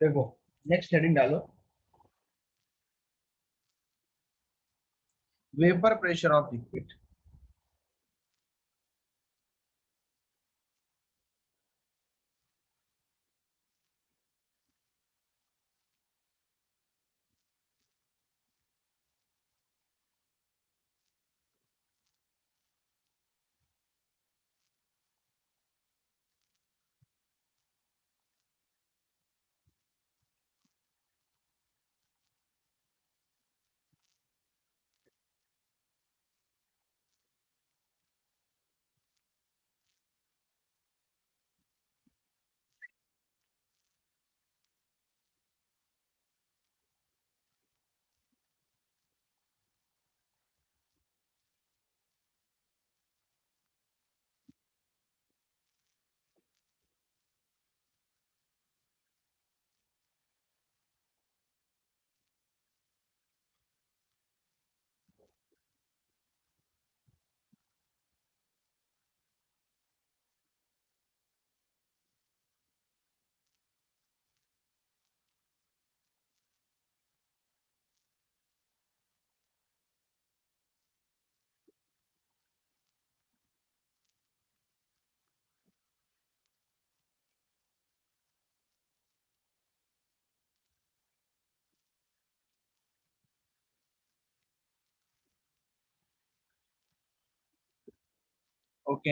देखो, next heading डालो, vapour pressure of liquid. Okay,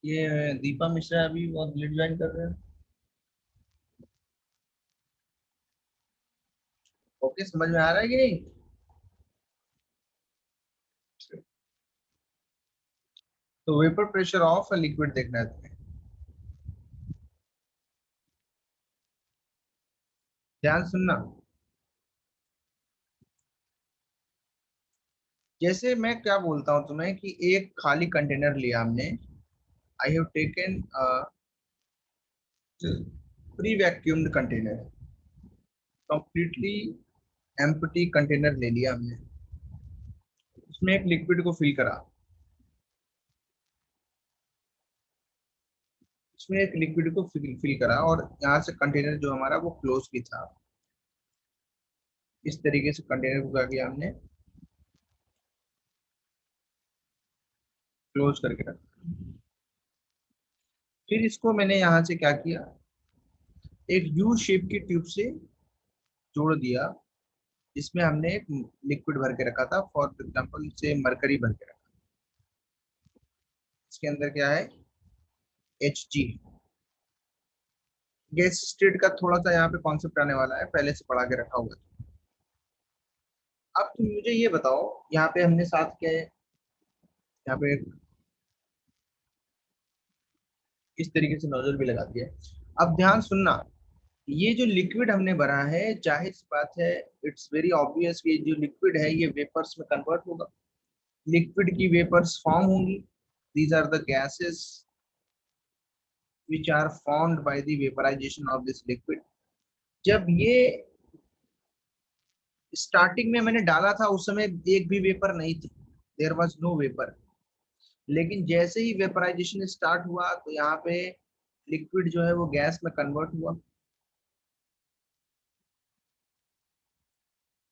ये दीपा मिश्रा अभी बहुत लेट ज्वाइन कर रहे हैं। ओके, समझ में आ रहा है कि नहीं? तो वेपर प्रेशर ऑफ लिक्विड देखना है तुम्हें। ध्यान सुनना। जैसे मैं क्या बोलता हूँ तुम्हें कि एक खाली कंटेनर लिया हमने। I have taken pre vacuumed container, completely empty container ले लिया हमने। उसमें एक लिक्विड को फिल करा। उसमें एक लिक्विड को फिल करा और यहाँ से कंटेनर जो हमारा वो क्लोज भी था। इस तरीके से कंटेनर को क्या किया हमने, क्लोज करके रखा। फिर इसको मैंने यहाँ से क्या किया, एक यू शेप की ट्यूब से जोड़ दिया, जिसमें हमने एक लिक्विड भर के रखा था, फॉर एग्जाम्पल से मरकरी भर के रखा। इसके अंदर क्या है, Hg। गैस स्टेट का थोड़ा सा यहाँ पे कॉन्सेप्ट आने वाला है, पहले से पढ़ा के रखा हुआ है। अब तुम मुझे ये बताओ, यहाँ पे हमने साथ क्या है, यहाँ पे इस तरीके से नोजल भी लगा दिया है। अब ध्यान सुनना, ये जो लिक्विड हमने भरा है, जाहिर सी बात है, इट्स वेरी ऑब्वियस कि जो लिक्विड है ये वेपर्स में कन्वर्ट होगा। लिक्विड की वेपर्स फॉर्म होंगी। These are the gases which are formed by the vaporization of this liquid। जब ये स्टार्टिंग में मैंने डाला था उस समय एक भी वेपर नहीं थी, देयर वाज नो वेपर। लेकिन जैसे ही वेपराइजेशन स्टार्ट हुआ तो यहाँ पे लिक्विड जो है वो गैस में कन्वर्ट हुआ।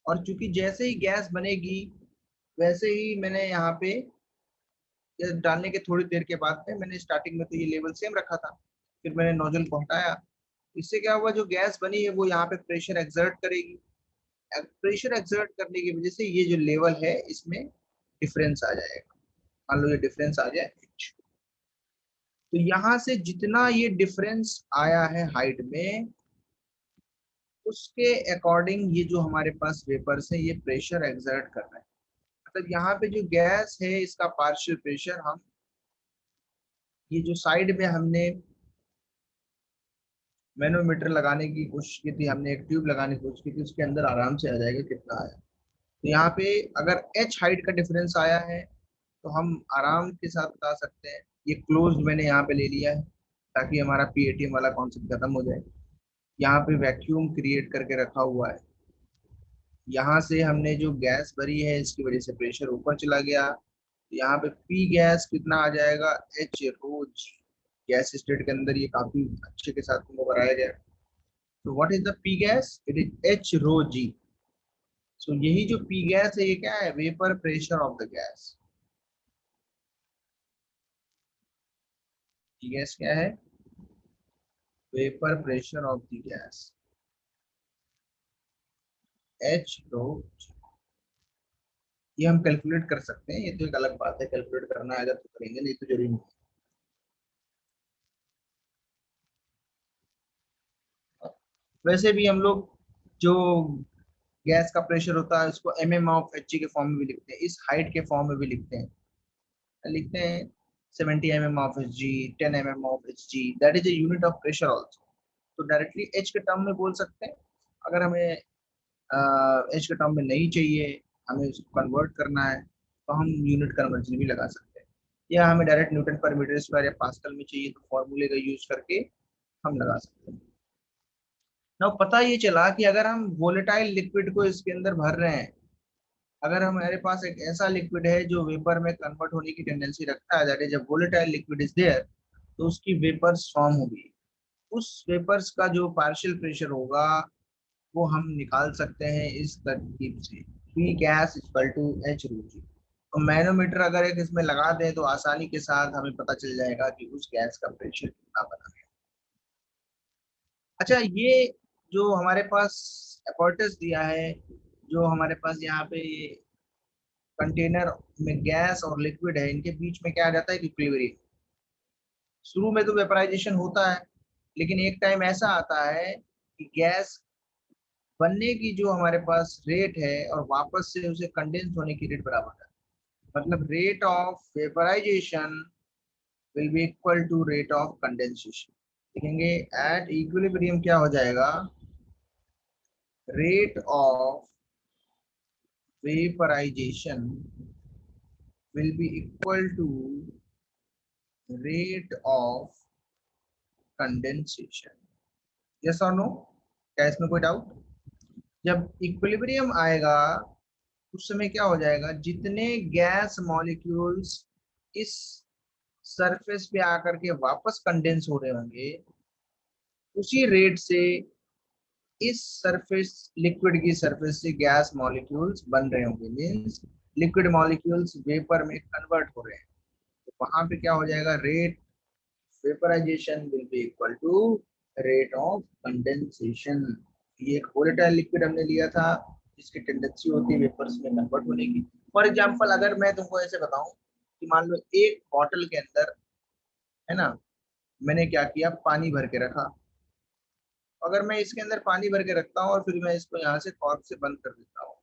और चूंकि जैसे ही गैस बनेगी, वैसे ही मैंने यहाँ पे ये डालने के थोड़ी देर के बाद में, मैंने स्टार्टिंग में तो ये लेवल सेम रखा था, फिर मैंने नोजल को हटाया। इससे क्या हुआ, जो गैस बनी है वो यहाँ पे प्रेशर एक्सर्ट करेगी। प्रेशर एक्सर्ट करने की वजह से ये जो लेवल है इसमें डिफरेंस आ जाएगा। मान लो ये डिफरेंस आ जाए H। तो यहाँ से जितना ये डिफरेंस आया है हाइट में, उसके अकॉर्डिंग ये जो हमारे पास वेपर्स है ये प्रेशर एक्सर्ट कर रहे हैं। मतलब यहाँ पे जो गैस है इसका पार्शियल प्रेशर हम, ये जो साइड में हमने मैनोमीटर लगाने की कोशिश की थी, हमने एक ट्यूब लगाने की कोशिश की थी, उसके अंदर आराम से आ जाएगा कितना आया। तो यहाँ पे अगर H हाइट का डिफरेंस आया है तो हम आराम के साथ बता सकते हैं। ये क्लोज्ड मैंने यहाँ पे ले लिया है ताकि हमारा PATM वाला कॉन्सेप्ट खत्म हो जाए। यहाँ पे वैक्यूम क्रिएट करके रखा हुआ है। यहाँ से हमने जो गैस भरी है इसकी वजह से प्रेशर ऊपर चला गया। यहाँ पे पी गैस कितना आ जाएगा, H रो जी। गैस स्टेट के अंदर ये काफी अच्छे के साथ तुमको कराया गया। तो what is the P gas? It is H rho G. So यही जो पी गैस है ये क्या है? Vapour pressure of the gas. P gas क्या है? Vapour pressure of the gas, H rho G. ये हम कैलकुलेट कर सकते हैं, ये तो एक अलग बात है, कैलकुलेट करना आएगा तो करेंगे, नहीं तो जरूरी नहीं। वैसे भी हम लोग जो गैस का प्रेशर होता है उसको एम ऑफ एच जी के फॉर्म में भी लिखते हैं, इस हाइट के फॉर्म में भी लिखते हैं 70 mm of H G, 10 mm of H G, that is a unit of pressure also. तो डायरेक्टली एच के टर्म में बोल सकते हैं। अगर हमें एच के टर्म में नहीं चाहिए, हमें उसको कन्वर्ट करना है, तो हम यूनिट कन्वर्जन भी लगा सकते हैं, या हमें डायरेक्ट न्यूटन पर मीटर स्क्वायर या पास्कल में चाहिए तो फॉर्मूले का यूज करके हम लगा सकते हैं। ना पता ये चला कि अगर हम वोलेटाइल लिक्विड को इसके अंदर भर रहे हैं, अगर हमारे पास एक ऐसा लिक्विड है जो वेपर में कन्वर्ट होने की टेंडेंसी रखता है, दैट इज जब वोलेटाइल लिक्विड इज देयर, तो उसकी वेपर्स फॉर्म होगी। उस वेपर्स का जो पार्शियल प्रेशर होगा वो हम निकाल सकते हैं इस तरकीब से, P gas equal to H rho G. तो मैनोमीटर अगर एक इसमें लगा दें तो आसानी के साथ हमें पता चल जाएगा कि उस गैस का प्रेशर कितना बना है। अच्छा, ये जो हमारे पास अपॉर्टस दिया है, जो हमारे पास यहाँ पे कंटेनर में गैस और लिक्विड है, इनके बीच में क्या आ जाता है? इक्विलिब्रियम। शुरू में तो वेपराइजेशन होता है, लेकिन एक टाइम ऐसा आता है कि गैस बनने की जो हमारे पास रेट है और वापस से उसे कंडेंस होने की रेट बराबर है। मतलब rate of vaporization will be equal to rate of condensation. देखेंगे एट इक्विलिब्रियम क्या हो जाएगा? Rate of vaporization will be equal to rate of condensation. Yes और नो? क्या इसमें कोई डाउट? जब इक्विलिब्रियम आएगा उस समय क्या हो जाएगा? जितने गैस मॉलिक्यूल्स इस सरफेस पे आकर के वापस कंडेंस हो रहे होंगे, उसी रेट से इस सरफेस, लिक्विड की सरफेस से गैस मॉलिक्यूल्स बन रहे होंगे, मींस लिक्विड मॉलिक्यूल्स वेपर में कन्वर्ट हो रहे हैं। तो वहां पे क्या हो जाएगा? Rate vaporization will be equal to rate of condensation. ये एक वोलेटाइल लिक्विड हमने लिया था जिसकी टेंडेंसी होती है वेपर्स में कन्वर्ट होने की। फॉर एग्जांपल अगर मैं तुमको ऐसे बताऊं कि मान लो एक बॉटल के अंदर, है ना, मैंने क्या किया, पानी भर के रखा। अगर मैं इसके अंदर पानी भर के रखता हूँ और फिर मैं इसको यहाँ से कॉर्क से बंद कर देता हूँ,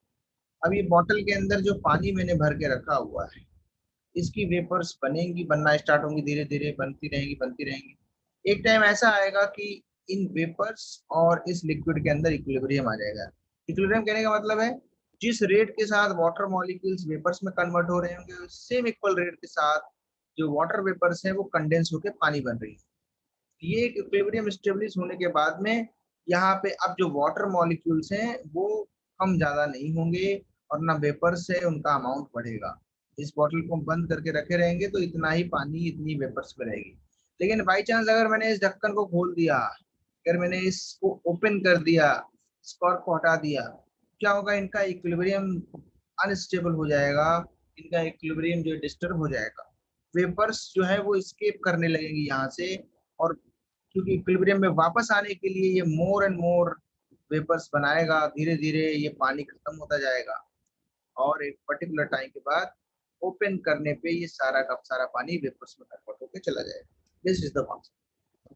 अब ये बॉटल के अंदर जो पानी मैंने भर के रखा हुआ है, इसकी वेपर्स बनेंगी, बनना स्टार्ट होंगी, धीरे धीरे बनती रहेंगी। एक टाइम ऐसा आएगा कि इन वेपर्स और इस लिक्विड के अंदर इक्विलिब्रियम आ जाएगा। इक्विलिब्रियम कहने का मतलब है जिस रेट के साथ वाटर मॉलिक्यूल्स वेपर्स में कन्वर्ट हो रहे होंगे, सेम इक्वल रेट के साथ जो वाटर वेपर्स हैं वो कंडेंस होकर पानी बन रही है। ये इक्विलिब्रियम स्टेब्लिश होने के बाद में यहाँ पे अब जो वाटर मॉलिक्यूल्स हैं वो कम ज्यादा नहीं होंगे, और ना वेपर्स है उनका अमाउंट बढ़ेगा। इस बॉटल को बंद करके रखे रहेंगे तो इतना ही पानी, इतनी वेपर्स में रहेगी। लेकिन बाई चांस अगर मैंने इस ढक्कन को खोल दिया, अगर मैंने इसको ओपन कर दिया, इस कॉर्क को हटा दिया, क्या होगा? इनका इक्विलिब्रियम अनस्टेबल हो जाएगा, इनका इक्विलिब्रियम जो डिस्टर्ब हो जाएगा। वेपर्स जो है वो स्केप करने लगेंगी यहाँ से, और क्योंकि इक्विलिब्रियम में वापस आने के लिए ये मोर एंड मोर वेपर्स बनाएगा, धीरे धीरे ये पानी खत्म होता जाएगा, और एक पर्टिकुलर टाइम के बाद ओपन करने पे ये सारा का सारा पानी वेपर्स में कन्वर्ट होकर चला जाएगा। This is the concept.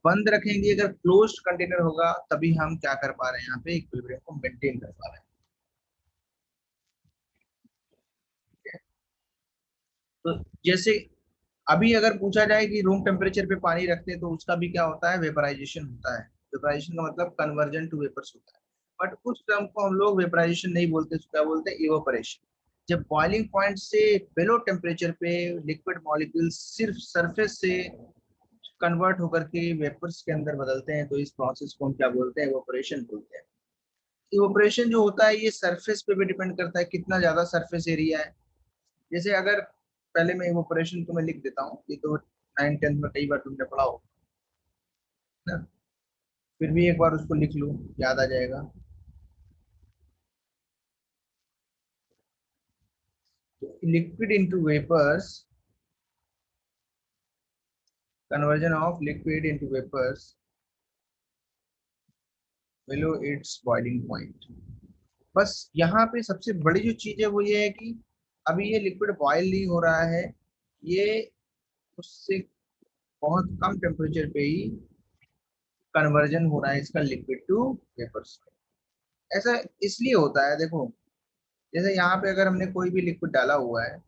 बंद रखेंगे, अगर क्लोज्ड कंटेनर होगा तभी हम क्या कर पा रहे हैं? यहाँ पे इक्विलिब्रियम को मेंटेन कर पा रहे हैं। तो जैसे अभी अगर पूछा जाए कि रूम टेम्परेचर पे पानी रखते हैं तो उसका भी क्या होता है? वेपराइजेशन होता है। वेपराइजेशन का मतलब कन्वर्जन टू वेपर्स होता है। बट उस टर्म को हम लोग वेपराइजेशन नहीं बोलते, उसको क्या बोलते हैं? इवोपरेशन। जब बॉइलिंग पॉइंट से बिलो टेम्परेचर पे लिक्विड मॉलिक्यूल्स सिर्फ सरफेस से कन्वर्ट होकर के वेपर्स के अंदर बदलते हैं, तो इस प्रोसेस को हम क्या बोलते हैं? इवोपरेशन बोलते हैं। इवोपरेशन जो होता है ये सरफेस पे भी डिपेंड करता है, कितना ज्यादा सरफेस एरिया है। जैसे अगर पहले मैं इवोपरेशन को मैं लिख देता हूँ, ये तो 9th 10th में कई बार तुमने पढ़ा हो। फिर भी एक बार उसको लिख लो, याद आ जाएगा। Liquid into vapours, conversion of liquid into vapours below its boiling point. बस यहाँ पे सबसे बड़ी जो चीज है वो ये है कि अभी ये लिक्विड बॉयल नहीं हो रहा है, ये उससे बहुत कम टेम्परेचर पे ही कन्वर्जन हो रहा है इसका लिक्विड टू वेपर्स। ऐसा इसलिए होता है, देखो जैसे यहाँ पे अगर हमने कोई भी लिक्विड डाला हुआ है,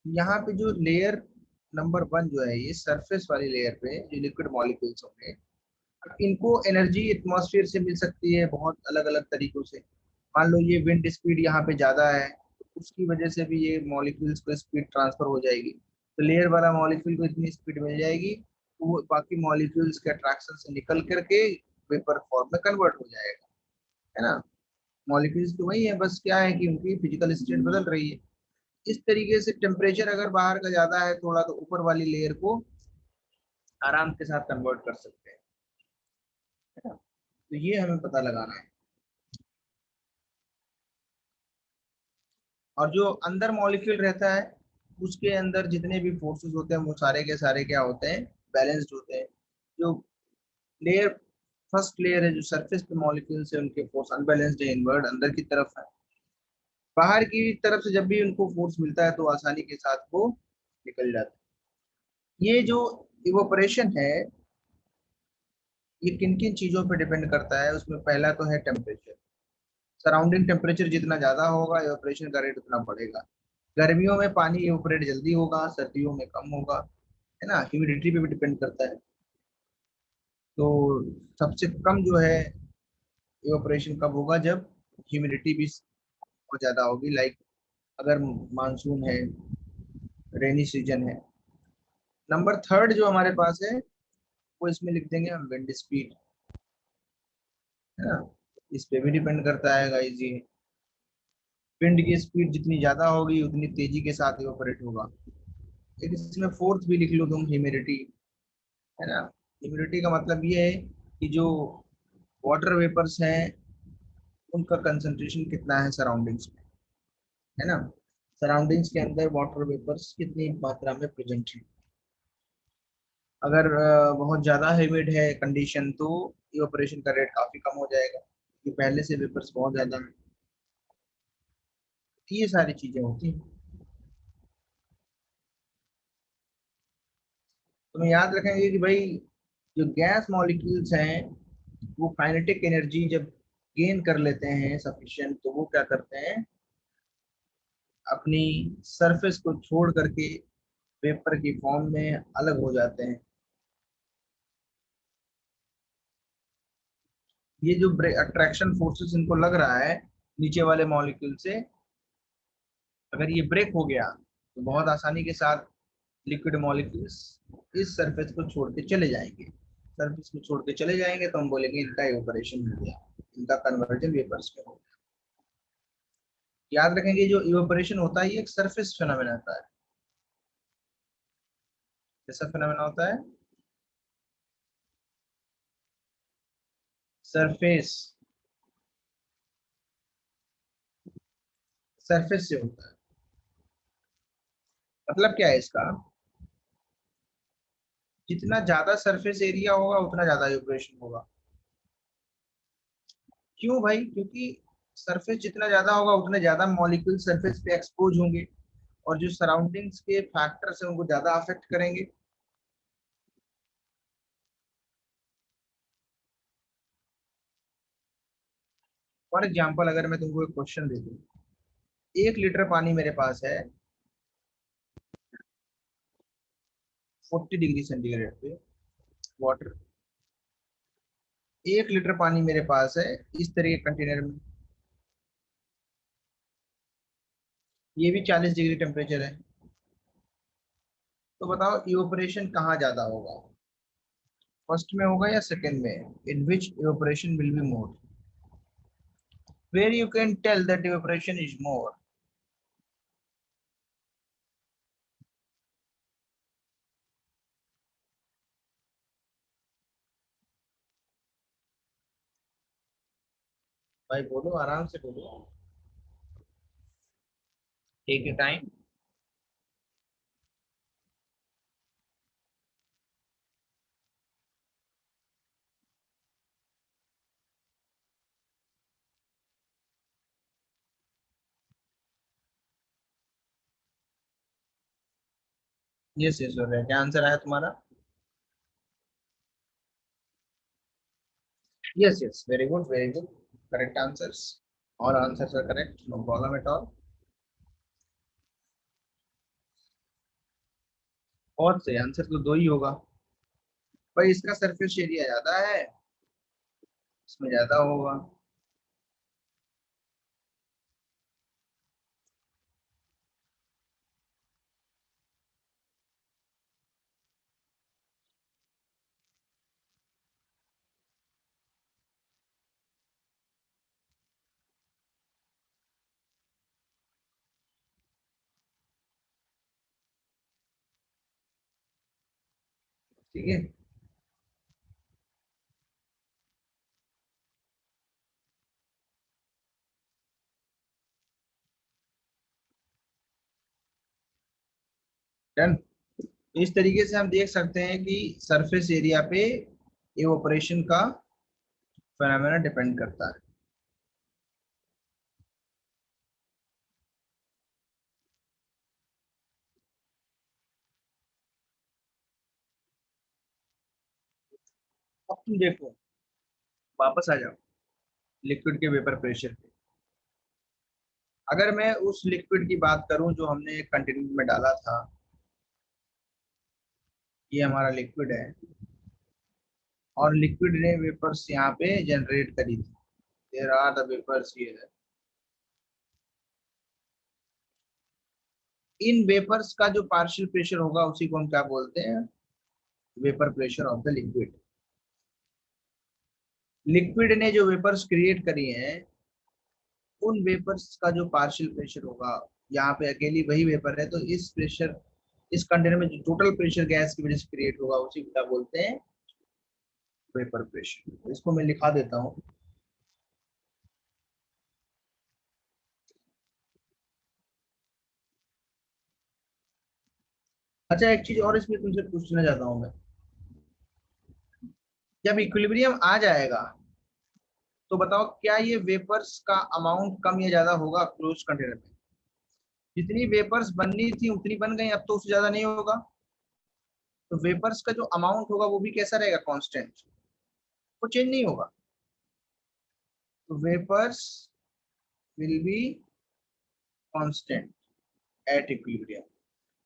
यहाँ पे जो लेयर नंबर वन जो है, ये सरफेस वाली लेयर पे जो लिक्विड मॉलिक्यूल्स होंगे, इनको एनर्जी एटमॉस्फेयर से मिल सकती है बहुत अलग अलग तरीकों से। मान लो ये विंड स्पीड यहाँ पे ज्यादा है, तो उसकी वजह से भी ये मॉलिक्यूल्स को स्पीड ट्रांसफर हो जाएगी, तो लेयर वाला मॉलिक्यूल को इतनी स्पीड मिल जाएगी, तो वो बाकी मॉलिक्यूल्स के अट्रैक्शन से निकल करके वेपर फॉर्म में कन्वर्ट हो जाएगा, है ना। मॉलिक्यूल्स तो वही है, बस क्या है कि उनकी फिजिकल स्टेट बदल रही है। इस तरीके से टेम्परेचर अगर बाहर का ज्यादा है थोड़ा, तो ऊपर वाली लेयर को आराम के साथ कन्वर्ट कर सकते हैं, है ना। तो ये हमें पता लगाना है। और जो अंदर मॉलिक्यूल रहता है, उसके अंदर जितने भी फोर्सेस होते हैं वो सारे के सारे क्या होते हैं, बैलेंस्ड होते हैं। जो लेयर फर्स्ट लेयर है, जो सरफेस पे मॉलिक्यूल्स है, उनके फोर्स अनबैलेंस्ड है, इनवर्ड अंदर की तरफ है। बाहर की तरफ से जब भी उनको फोर्स मिलता है तो आसानी के साथ वो निकल जाता है। ये जो इवोपरेशन है, ये किन किन चीजों पर डिपेंड करता है, उसमें पहला तो है टेम्परेचर। सराउंडिंग टेम्परेचर जितना ज्यादा होगा, इवोपरेशन का रेट उतना बढ़ेगा। गर्मियों में पानी इवोपरेट जल्दी होगा, सर्दियों में कम होगा, है ना। ह्यूमिडिटी पे भी डिपेंड करता है। तो सबसे कम जो है इवोपरेशन कब होगा, जब ह्यूमिडिटी भी बहुत ज्यादा होगी, लाइक अगर मानसून है, रेनी सीजन है। नंबर थर्ड जो हमारे पास है, वो इसमें लिख देंगे हम विंड स्पीड, है ना। इस पे भी डिपेंड करता है गाइस ये। विंड की स्पीड जितनी ज्यादा होगी उतनी तेजी के साथ इवोपरेट होगा। एक इसमें फोर्थ भी लिख लो तुम, ह्यूमिडिटी, है ना। ह्यूमिडिटी का मतलब ये है कि जो वाटर वेपर्स हैं उनका कंसंट्रेशन कितना है सराउंडिंग्स में, है ना। सराउंडिंग्स के अंदर वाटर वेपर्स कितनी मात्रा में प्रेजेंट है। अगर बहुत ज्यादा ह्यूमिड है कंडीशन, तो इवेपोरेशन का रेट काफी कम हो जाएगा, क्योंकि पहले से वेपर्स बहुत ज्यादा हैं। ये सारी चीजें होती हैं। तो मैं याद रखेंगे कि भाई जो गैस मॉलिक्यूल्स हैं, वो काइनेटिक एनर्जी जब गेन कर लेते हैं सफिशिएंट, तो वो क्या करते हैं, अपनी सरफेस को छोड़ करके वेपर की फॉर्म में अलग हो जाते हैं। ये जो अट्रैक्शन फोर्सेस इनको लग रहा है नीचे वाले मॉलिक्यूल से, अगर ये ब्रेक हो गया तो बहुत आसानी के साथ लिक्विड मॉलिक्यूल्स इस सरफेस को छोड़ के चले जाएंगे। सरफेस को छोड़ के चले जाएंगे तो हम बोलेंगे इनका इवेपोरेशन हो गया, इनका कन्वर्जन वेपर्स में हो गया। याद रखेंगे जो इवेपोरेशन होता है ये एक सरफेस फिनोमेना होता है। कैसा फिनोमेना होता है, सरफेस, सरफेस से होता है। मतलब क्या है इसका, जितना ज्यादा सरफेस एरिया होगा उतना ज्यादा इवेपोरेशन होगा। क्यों भाई, क्योंकि सरफेस जितना ज्यादा होगा उतने ज्यादा मॉलिक्यूल सरफेस पे एक्सपोज होंगे, और जो सराउंडिंग्स के फैक्टर्स हैं उनको ज्यादा अफेक्ट करेंगे। फॉर एग्जाम्पल अगर मैं तुमको एक क्वेश्चन दे दूं, 1 लीटर पानी मेरे पास है 40 डिग्री सेंटीग्रेड पे, वाटर, 1 लीटर पानी मेरे पास है इस तरह के कंटेनर में, ये भी 40 डिग्री टेम्परेचर है। तो बताओ इवेपोरेशन कहाँ ज्यादा होगा, फर्स्ट में होगा या सेकंड में, in which evaporation will be more, where you can tell that evaporation is more. भाई बोलो, आराम से बोलो, take your time. Yes yes हो रहा है, क्या आंसर आया तुम्हारा? Yes yes, very good very good, correct answers. और answers are correct, no problem at all. बहुत सही, आंसर तो दो ही होगा। भाई इसका सरफेस एरिया ज्यादा है, इसमें ज्यादा होगा। ठीक है, डन। इस तरीके से हम देख सकते हैं कि सरफेस एरिया पे इवोपरेशन का फेनोमेना डिपेंड करता है। अब तुम देखो, वापस आ जाओ लिक्विड के वेपर प्रेशर पे। अगर मैं उस लिक्विड की बात करूं जो हमने एक कंटेनर में डाला था, ये हमारा लिक्विड है, और लिक्विड ने वेपर्स यहाँ पे जनरेट करी थी, there are the vapours here. इन वेपर्स का जो पार्शियल प्रेशर होगा उसी को हम क्या बोलते हैं? Vapour pressure of the liquid. Liquid ने जो वेपर्स क्रिएट करी हैं, उन वेपर्स का जो पार्शियल प्रेशर होगा, यहाँ पे अकेली वही वेपर है, तो इस प्रेशर, इस कंटेनर में जो टोटल प्रेशर गैस की वजह से क्रिएट होगा उसी को क्या बोलते हैं? Vapour pressure. इसको मैं लिखा देता हूँ। अच्छा, एक चीज और इसमें तुमसे पूछना चाहता हूँ मैं, जब इक्विलिब्रियम आ जाएगा तो बताओ क्या ये वेपर्स का अमाउंट कम या ज्यादा होगा क्लोज कंटेनर में? जितनी वेपर्स बननी थी उतनी बन गई, अब तो उससे ज्यादा नहीं होगा। तो वेपर्स का जो अमाउंट होगा वो भी कैसा रहेगा? कांस्टेंट, वो चेंज नहीं होगा। तो vapours will be constant at equilibrium.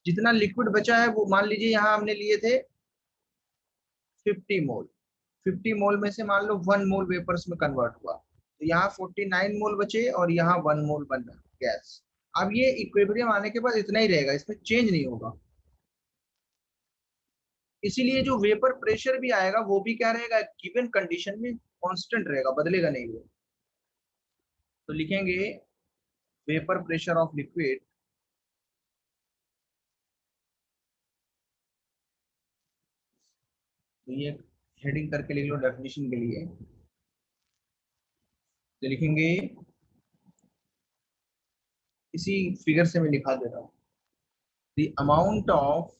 जितना लिक्विड बचा है वो मान लीजिए यहाँ हमने लिए थे 50 मोल, 50 मोल में से मान लो 1 मोल वेपर्स में कन्वर्ट हुआ, तो यहाँ 49 मोल बचे और यहाँ 1 मोल बना गैस। अब ये इक्विलिब्रियम आने के बाद इतना ही रहेगा, इसमें चेंज नहीं होगा। इसीलिए जो वेपर प्रेशर भी आएगा वो भी क्या रहेगा? गिवन कंडीशन में कांस्टेंट रहेगा, बदलेगा नहीं वो। तो लिखेंगे वेपर प्रेशर ऑफ लिक्विड, तो ये हेडिंग करके लिख लो डेफिनेशन के लिए। तो लिखेंगे, इसी फिगर से मैं लिखा दे रहा हूँ, the amount of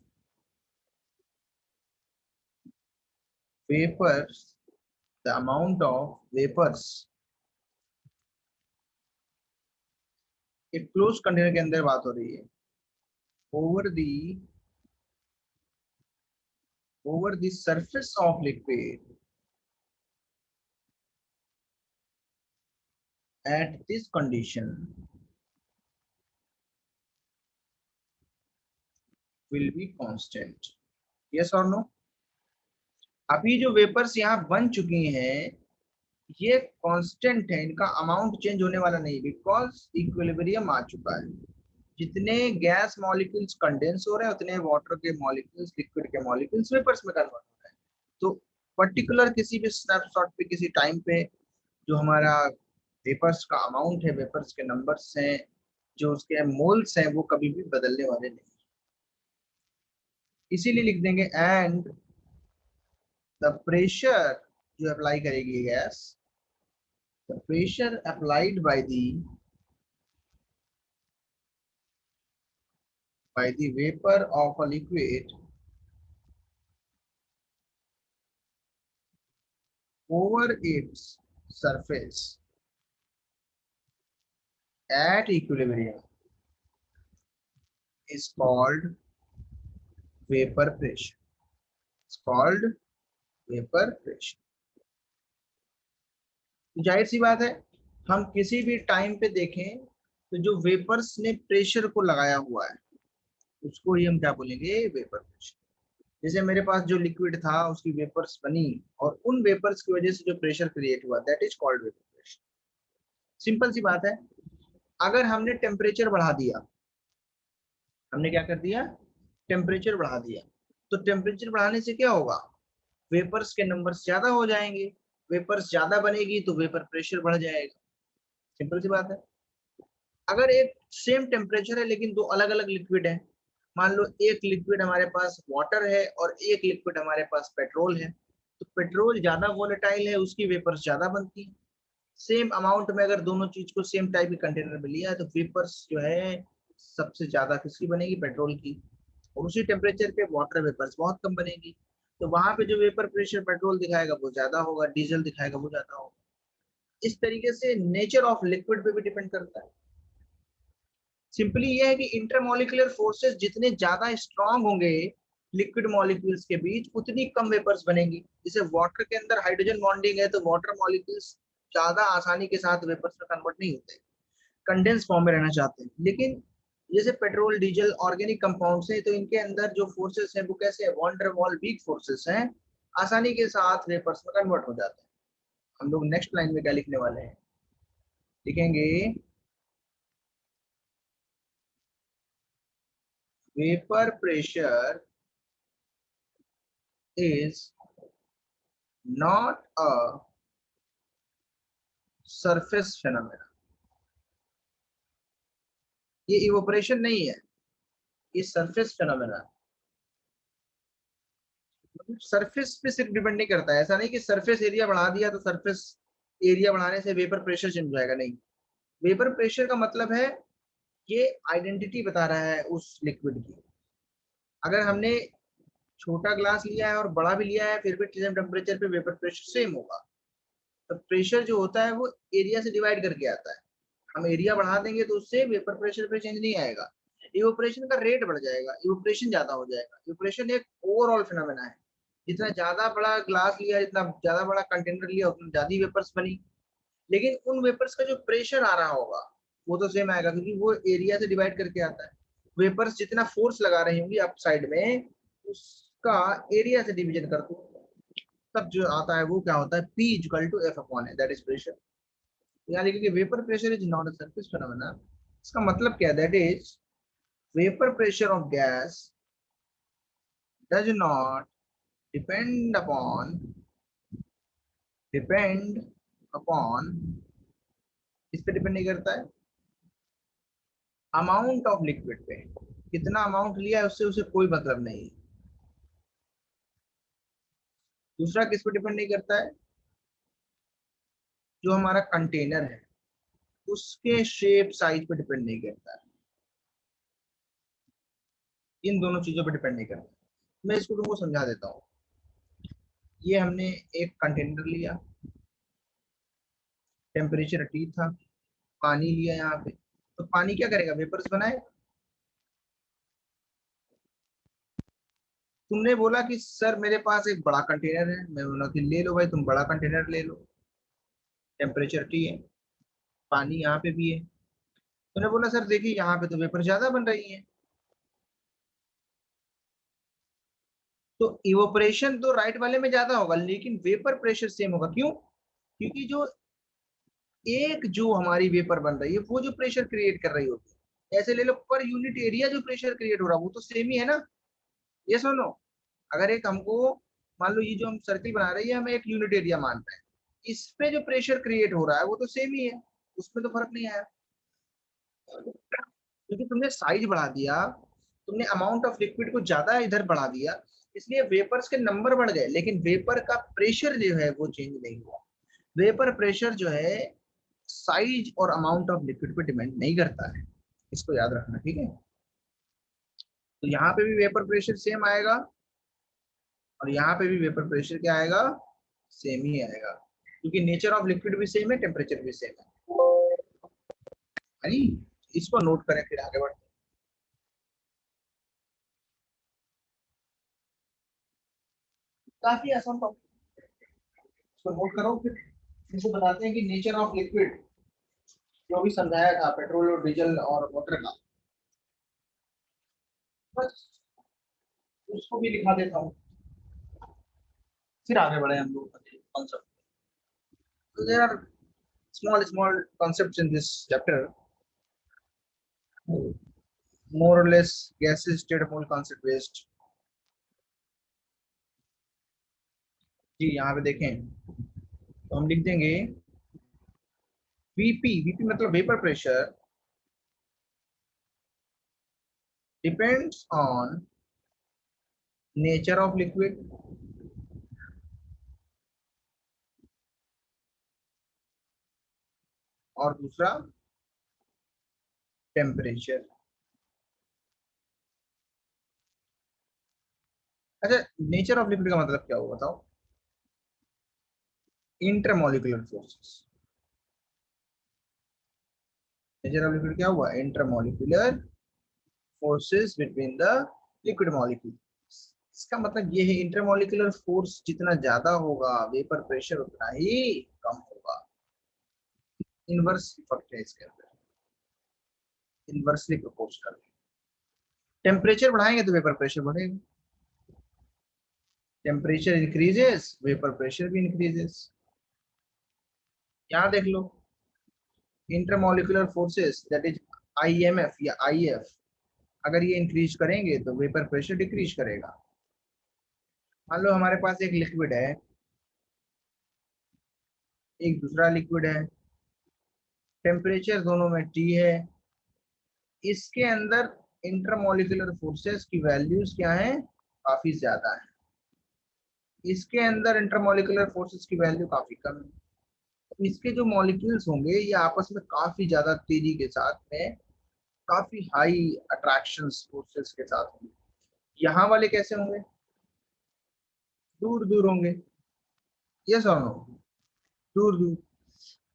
vapours, the amount of vapours एक क्लोज कंटेनर के अंदर बात हो रही है, over the over the surface of liquid at this condition will be constant. Yes और नो? अभी जो वेपर्स यहाँ बन चुकी हैं ये कांस्टेंट है, इनका अमाउंट चेंज होने वाला नहीं, बिकॉज इक्विलिब्रियम आ चुका है। जितने गैस मॉलिक्यूल्स कंडेंस हो रहे हैं उतने वाटर के मॉलिक्यूल्स, लिक्विड के मॉलिक्यूल्स वेपर्स में कन्वर्ट हो रहे हैं। तो पर्टिकुलर किसी भी स्नैपशॉट पे, किसी टाइम पे, जो हमारा वेपर्स का अमाउंट है, वेपर्स के नंबर्स हैं, जो उसके मोल्स हैं, वो कभी भी बदलने वाले नहीं। इसीलिए लिख देंगे एंड द प्रेशर जो अप्लाई करेगी gas the pressure applied by the vapor of a liquid over its surface at equilibrium is called vapor pressure. It's called vapor pressure. जाहिर सी बात है, हम किसी भी टाइम पे देखें तो जो वेपर्स ने प्रेशर को लगाया हुआ है उसको ही हम क्या बोलेंगे, वेपर प्रेशर। जैसे मेरे पास जो लिक्विड था उसकी वेपर्स बनी और उन वेपर्स की वजह से जो प्रेशर क्रिएट हुआ, that is called vapour pressure. Simple सी बात है, अगर हमने टेम्परेचर बढ़ा दिया, हमने क्या कर दिया, टेम्परेचर बढ़ा दिया, तो टेम्परेचर बढ़ाने से क्या होगा, वेपर्स के नंबर्स ज्यादा हो जाएंगे, वेपर्स ज्यादा बनेगी तो वेपर प्रेशर बढ़ जाएगा। सिंपल सी बात है। अगर एक सेम टेम्परेचर है लेकिन दो अलग अलग लिक्विड है, मान लो एक लिक्विड हमारे पास वाटर है और एक लिक्विड हमारे पास पेट्रोल है, तो पेट्रोल ज्यादा वोलेटाइल है, उसकी वेपर्स ज्यादा बनती है। सेम अमाउंट में अगर दोनों चीज को सेम टाइप के कंटेनर में लिया है तो वेपर्स जो है सबसे ज्यादा किसकी बनेगी, पेट्रोल की। और उसी टेम्परेचर पे वाटर वेपर्स बहुत कम बनेगी, तो वहां पे जो वेपर प्रेशर पेट्रोल दिखाएगा वो ज्यादा होगा, डीजल दिखाएगा वो ज्यादा होगा। इस तरीके से नेचर ऑफ लिक्विड पे भी डिपेंड करता है। सिंपली ये है कि इंटरमोलिकुलर फोर्सेस जितने ज्यादा स्ट्रांग होंगे लिक्विड मॉलिक्यूल्स के बीच, उतनी कम वेपर्स बनेंगी। जैसे वाटर के अंदर हाइड्रोजन बॉन्डिंग है तो वाटर मॉलिक्यूल्स ज्यादा आसानी के साथ वेपर्स में कन्वर्ट नहीं होते, कंडेंस फॉर्म में रहना चाहते हैं। लेकिन जैसे पेट्रोल डीजल ऑर्गेनिक कंपाउंड्स हैं तो इनके अंदर जो फोर्सेस हैं वो कैसे है, वॉन्डर वॉल वीक फोर्सेस हैं, आसानी के साथ वेपर्स में कन्वर्ट हो जाते हैं। हम लोग नेक्स्ट लाइन में क्या लिखने वाले हैं, लिखेंगे vapour pressure is not a surface phenomena। ये इवोपरेशन नहीं है, ये सरफेस फिनोमेना। मतलब सरफेस पे सिर्फ डिपेंड नहीं करता है, ऐसा नहीं कि सरफेस एरिया बढ़ा दिया तो सरफेस एरिया बढ़ाने से वेपर प्रेशर चेंज हो जाएगा, नहीं। वेपर प्रेशर का मतलब है ये आइडेंटिटी बता रहा है उस लिक्विड की। अगर हमने छोटा ग्लास लिया है और बड़ा भी लिया है फिर भी सेम टेम्परेचर पे वेपर प्रेशर सेम होगा। तो प्रेशर जो होता है वो एरिया से डिवाइड करके आता है। हम एरिया बढ़ा देंगे तो उससे वेपर प्रेशर पे चेंज नहीं आएगा, इवोपरेशन का रेट बढ़ जाएगा, इवोपरेशन ज्यादा हो जाएगा। इवोपरेशन एक ओवरऑल फिनोमेना है, जितना ज्यादा बड़ा ग्लास लिया, जितना ज्यादा बड़ा कंटेनर लिया उतना ज्यादा वेपर्स बनी। लेकिन उन वेपर्स का जो प्रेशर आ रहा होगा वो तो सेम आएगा, क्योंकि वो एरिया से डिवाइड करके आता है। वेपर्स जितना फोर्स लगा रही होंगी अप साइड में, उसका एरिया से डिवीजन कर दो, तब जो आता है वो क्या होता है, P equal to F upon है, दैट इज प्रेशर। यानी कि vapour pressure is not a surface phenomena. इसका मतलब क्या है, that is vapour pressure of gas does not depend upon depend upon इस पे डिपेंड नहीं करता है, अमाउंट ऑफ लिक्विड पे। कितना अमाउंट लिया है उससे उसे कोई मतलब नहीं। दूसरा किस पे डिपेंड नहीं करता है, जो हमारा कंटेनर है उसके शेप साइज पे डिपेंड नहीं करता है। इन दोनों चीजों पे डिपेंड नहीं करता। मैं इसको तुमको समझा देता हूँ। ये हमने एक कंटेनर लिया, टेम्परेचर T था, पानी लिया यहाँ पे, तो पानी क्या करेगा, वेपर्स बनाए। तुमने बोला कि सर मेरे पास एक बड़ा कंटेनर है, मैं बोला कि ले लो भाई, तुम बड़ा कंटेनर ले लो, टेम्परेचर T है, पानी यहाँ पे भी है। तुमने बोला सर देखिए यहाँ पे तो वेपर ज्यादा बन रही है, तो इवोपरेशन तो राइट वाले में ज्यादा होगा लेकिन वेपर प्रेशर सेम होगा। क्यों, क्योंकि जो एक जो हमारी वेपर बन रही है वो जो प्रेशर क्रिएट कर रही होती है, ऐसे ले लो पर यूनिट एरिया जो प्रेशर क्रिएट हो रहा है वो तो सेम ही है ना। ये सुनो, अगर एक हमको, मान लो ये जो हम सर्किल बना रही है हमें एक यूनिट एरिया मान रहे हैं, इस पे जो प्रेशर क्रिएट हो रहा है वो तो सेम ही है, उसमें तो फर्क नहीं आया। क्योंकि तुमने साइज बढ़ा दिया, तुमने अमाउंट ऑफ लिक्विड को ज्यादा इधर बढ़ा दिया, इसलिए वेपर्स के नंबर बढ़ गए लेकिन वेपर का प्रेशर जो है वो चेंज नहीं हुआ। वेपर प्रेशर जो है साइज और अमाउंट ऑफ लिक्विड पे डिपेंड नहीं करता है, इसको याद रखना, ठीक है। तो यहाँ पे भी वेपर प्रेशर सेम आएगा और यहाँ पे भी वेपर प्रेशर क्या आएगा, सेम ही आएगा, क्योंकि नेचर ऑफ लिक्विड भी सेम है, टेम्परेचर भी सेम है नी? इसको नोट करें फिर आगे बढ़ते हैं। काफी आसान टॉपिक, इसको नोट करो फिर इसको बताते हैं कि नेचर ऑफ लिक्विड जो भी समझाया था पेट्रोल और डीजल और वाटर का, बस उसको भी लिखा देता हूँ, फिर आगे बढ़े हम लोग कॉन्सेप्ट। तो there are small concepts in this chapter, more or less gases, state mole concept based। जी यहाँ पे देखें तो हम लिख देंगे वीपी, वीपी मतलब vapour pressure depends on nature of liquid और दूसरा टेम्परेचर। अच्छा, नेचर ऑफ लिक्विड का मतलब क्या हुआ बताओ? Intermolecular forces. Nature of liquid क्या हुआ? Intermolecular forces between the liquid molecule. इसका मतलब ये है इंटरमोलिकुलर फोर्स जितना ज्यादा होगा वेपर प्रेशर उतना ही कम होगा। इनवर्स इफेक्ट है इसके अंदर, इनवर्सली प्रोपोर्शनल। टेम्परेचर बढ़ाएंगे तो वेपर प्रेशर बढ़ेगा, टेम्परेचर इंक्रीजेस वेपर प्रेशर भी इंक्रीजेस। यहाँ देख लो, intermolecular forces that is IMF या आईएफ, अगर ये इंक्रीज करेंगे तो वेपर प्रेशर डिक्रीज करेगा। मान लो हमारे पास एक लिक्विड है, एक दूसरा लिक्विड है, टेम्परेचर दोनों में टी है, इसके अंदर इंटरमोलिकुलर फोर्सेस की वैल्यूज क्या है, काफी ज्यादा है, इसके अंदर इंटरमोलिकुलर फोर्सेस की वैल्यू काफी कम है। तो इसके जो मॉलिक्यूल्स होंगे ये आपस में काफी ज्यादा तेजी के साथ में काफी हाई अट्रैक्शन फोर्सेस के साथ होंगे। यहाँ वाले कैसे होंगे? दूर दूर होंगे, यस और नो? दूर दूर,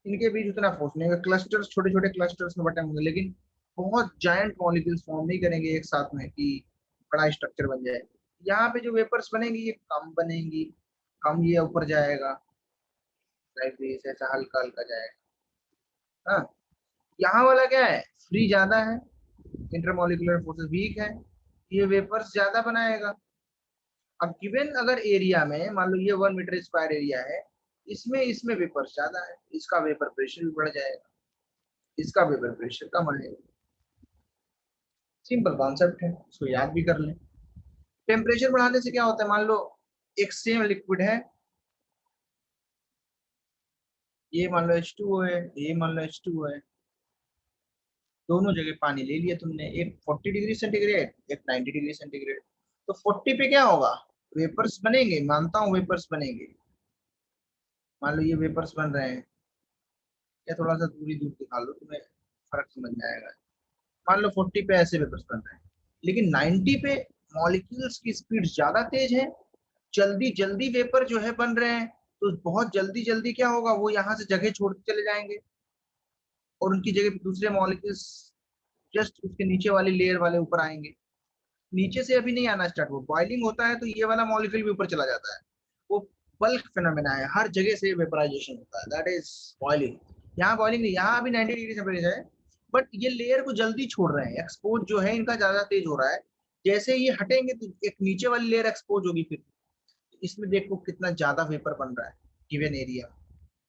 इनके बीच उतना फोर्स नहीं होगा, क्लस्टर्स छोटे छोटे क्लस्टर्स में बटे होंगे, लेकिन बहुत जायंट मॉलिक्यूल्स फॉर्म नहीं करेंगे एक साथ में कि बड़ा स्ट्रक्चर बन जाए। यहाँ पे जो वेपर्स बनेंगी ये कम बनेंगी, कम ये ऊपर जाएगा, लाइक ऐसा हल्का हल्का जाएगा। हाँ, यहाँ वाला क्या है, फ्री ज्यादा है, इंटरमोलिकुलर फोर्सेस वीक है, ये वेपर्स ज्यादा बनाएगा। अब गिवन अगर एरिया में मान लो ये 1 मीटर स्क्वायर एरिया है, इसमें इसमें वेपर्स ज्यादा है, इसका वेपर प्रेशर भी बढ़ जाएगा, इसका वेपर प्रेशर कम रहेगा। सिंपल कॉन्सेप्ट है, इसको याद भी कर लें। टेम्परेचर बढ़ाने से क्या होता है, मान लो एक सेम लिक्विड है, ये मान लो H2O है, ये मान लो H2O है, दोनों जगह पानी ले लिया तुमने, एक 40 डिग्री सेंटीग्रेड, एक 90 डिग्री सेंटीग्रेड। तो 40 पे क्या होगा, वेपर्स बनेंगे, मानता हूँ वेपर्स बनेंगे। मान लो ये वेपर्स बन रहे हैं, या थोड़ा सा दूरी दूर दिखा लो, तुम्हें फर्क समझ में आएगा। मान लो 40 पे ऐसे वेपर्स बन रहे हैं, लेकिन 90 पे मॉलिक्यूल्स की स्पीड ज्यादा तेज है, जल्दी जल्दी वेपर जो है बन रहे हैं, तो बहुत जल्दी जल्दी क्या होगा, वो यहाँ से जगह छोड़ते चले जाएंगे और उनकी जगह पे दूसरे मॉलिक्यूल्स जस्ट उसके नीचे वाली लेयर वाले ऊपर आएंगे। नीचे से अभी नहीं आना स्टार्ट, वो बॉइलिंग होता है तो ये वाला मॉलिक्यूल भी ऊपर चला जाता है, वो बल्क फिनोमेना है, हर जगह से वेपराइजेशन होता है, दैट इज बॉइलिंग। यहाँ बॉइलिंग नहीं, यहाँ अभी 90 डिग्री टेम्परेचर है, बट ये लेयर को जल्दी छोड़ रहे हैं, एक्सपोज जो है इनका ज्यादा तेज हो रहा है। जैसे ये हटेंगे तो एक नीचे वाली लेयर एक्सपोज होगी, फिर इसमें देखो कितना ज्यादा वेपर बन रहा है गिवन एरिया।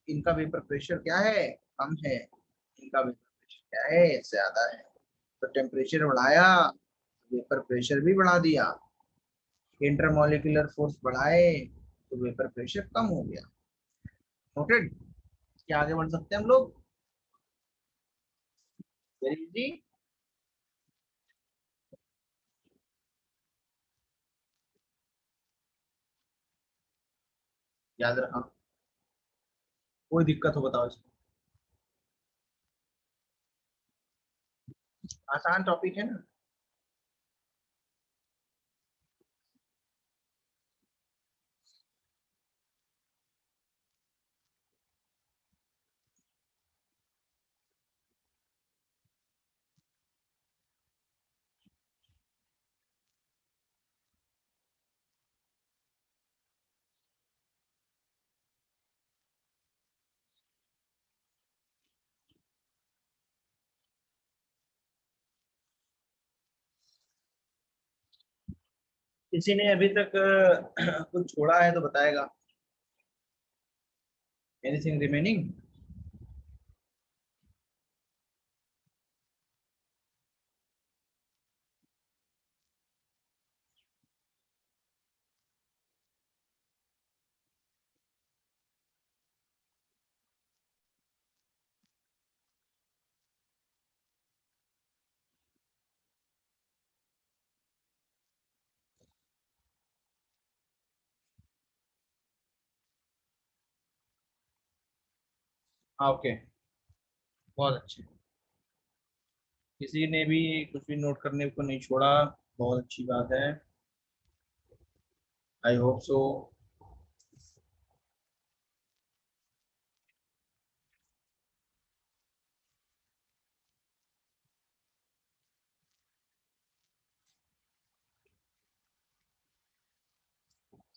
इनका वेपर प्रेशर क्या है, कम है, इनका वेपर प्रेशर क्या है, ज्यादा है। तो टेम्परेचर बढ़ाया, वेपर प्रेशर भी बढ़ा दिया, इंटरमोलिकुलर फोर्स बढ़ाए तो वेपर प्रेशर कम हो गया। नोटेड? क्या आगे बढ़ सकते हैं हम लोग? Very easy. याद रखा, कोई दिक्कत हो बताओ इसमें। आसान टॉपिक है ना। किसी ने अभी तक कुछ छोड़ा है तो बताएगा। Anything remaining. हाँ ओके। बहुत अच्छे। किसी ने भी कुछ भी नोट करने को नहीं छोड़ा। बहुत अच्छी बात है। I hope so.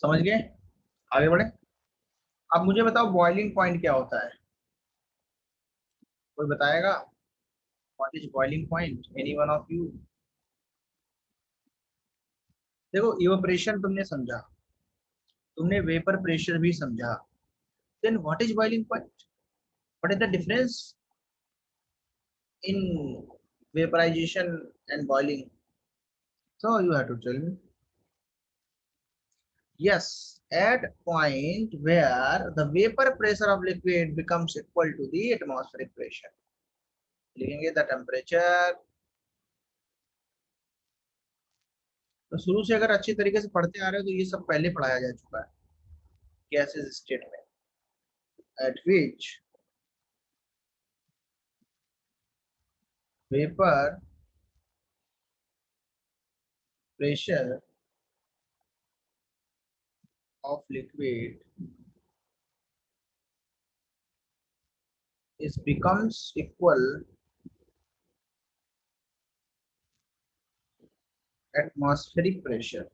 समझ गए। आगे बढ़े। अब मुझे बताओ बॉइलिंग पॉइंट क्या होता है। कोई बताएगा। What is boiling point, any one of you. देखो इवेपोरेशन तुमने समझा, तुमने वेपर प्रेशर भी समझा, then what is boiling point, what is the difference in vaporization and boiling? So you have to tell me. Yes, at point where the vapor pressure of liquid becomes equal to the atmospheric pressure. लिखेंगे the temperature। तो शुरू से अगर अच्छी तरीके से पढ़ते आ रहे हो तो ये सब पहले पढ़ाया जा चुका है गैसेस स्टेट में। at which vapor pressure of liquid is becomes equal atmospheric pressure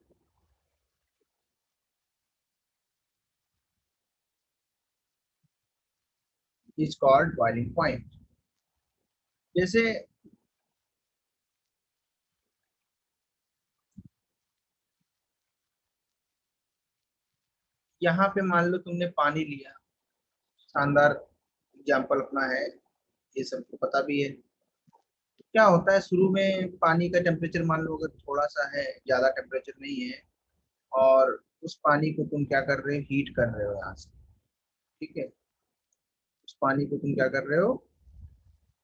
is called boiling point। जैसे यहाँ पे मान लो तुमने पानी लिया, शानदार एग्जाम्पल अपना है, ये सबको पता भी है। क्या होता है शुरू में पानी का टेम्परेचर मान लो अगर थोड़ा सा है, ज्यादा टेम्परेचर नहीं है, और उस पानी को तुम क्या कर रहे हो, हीट कर रहे हो यहाँ से। ठीक है। उस पानी को तुम क्या कर रहे हो,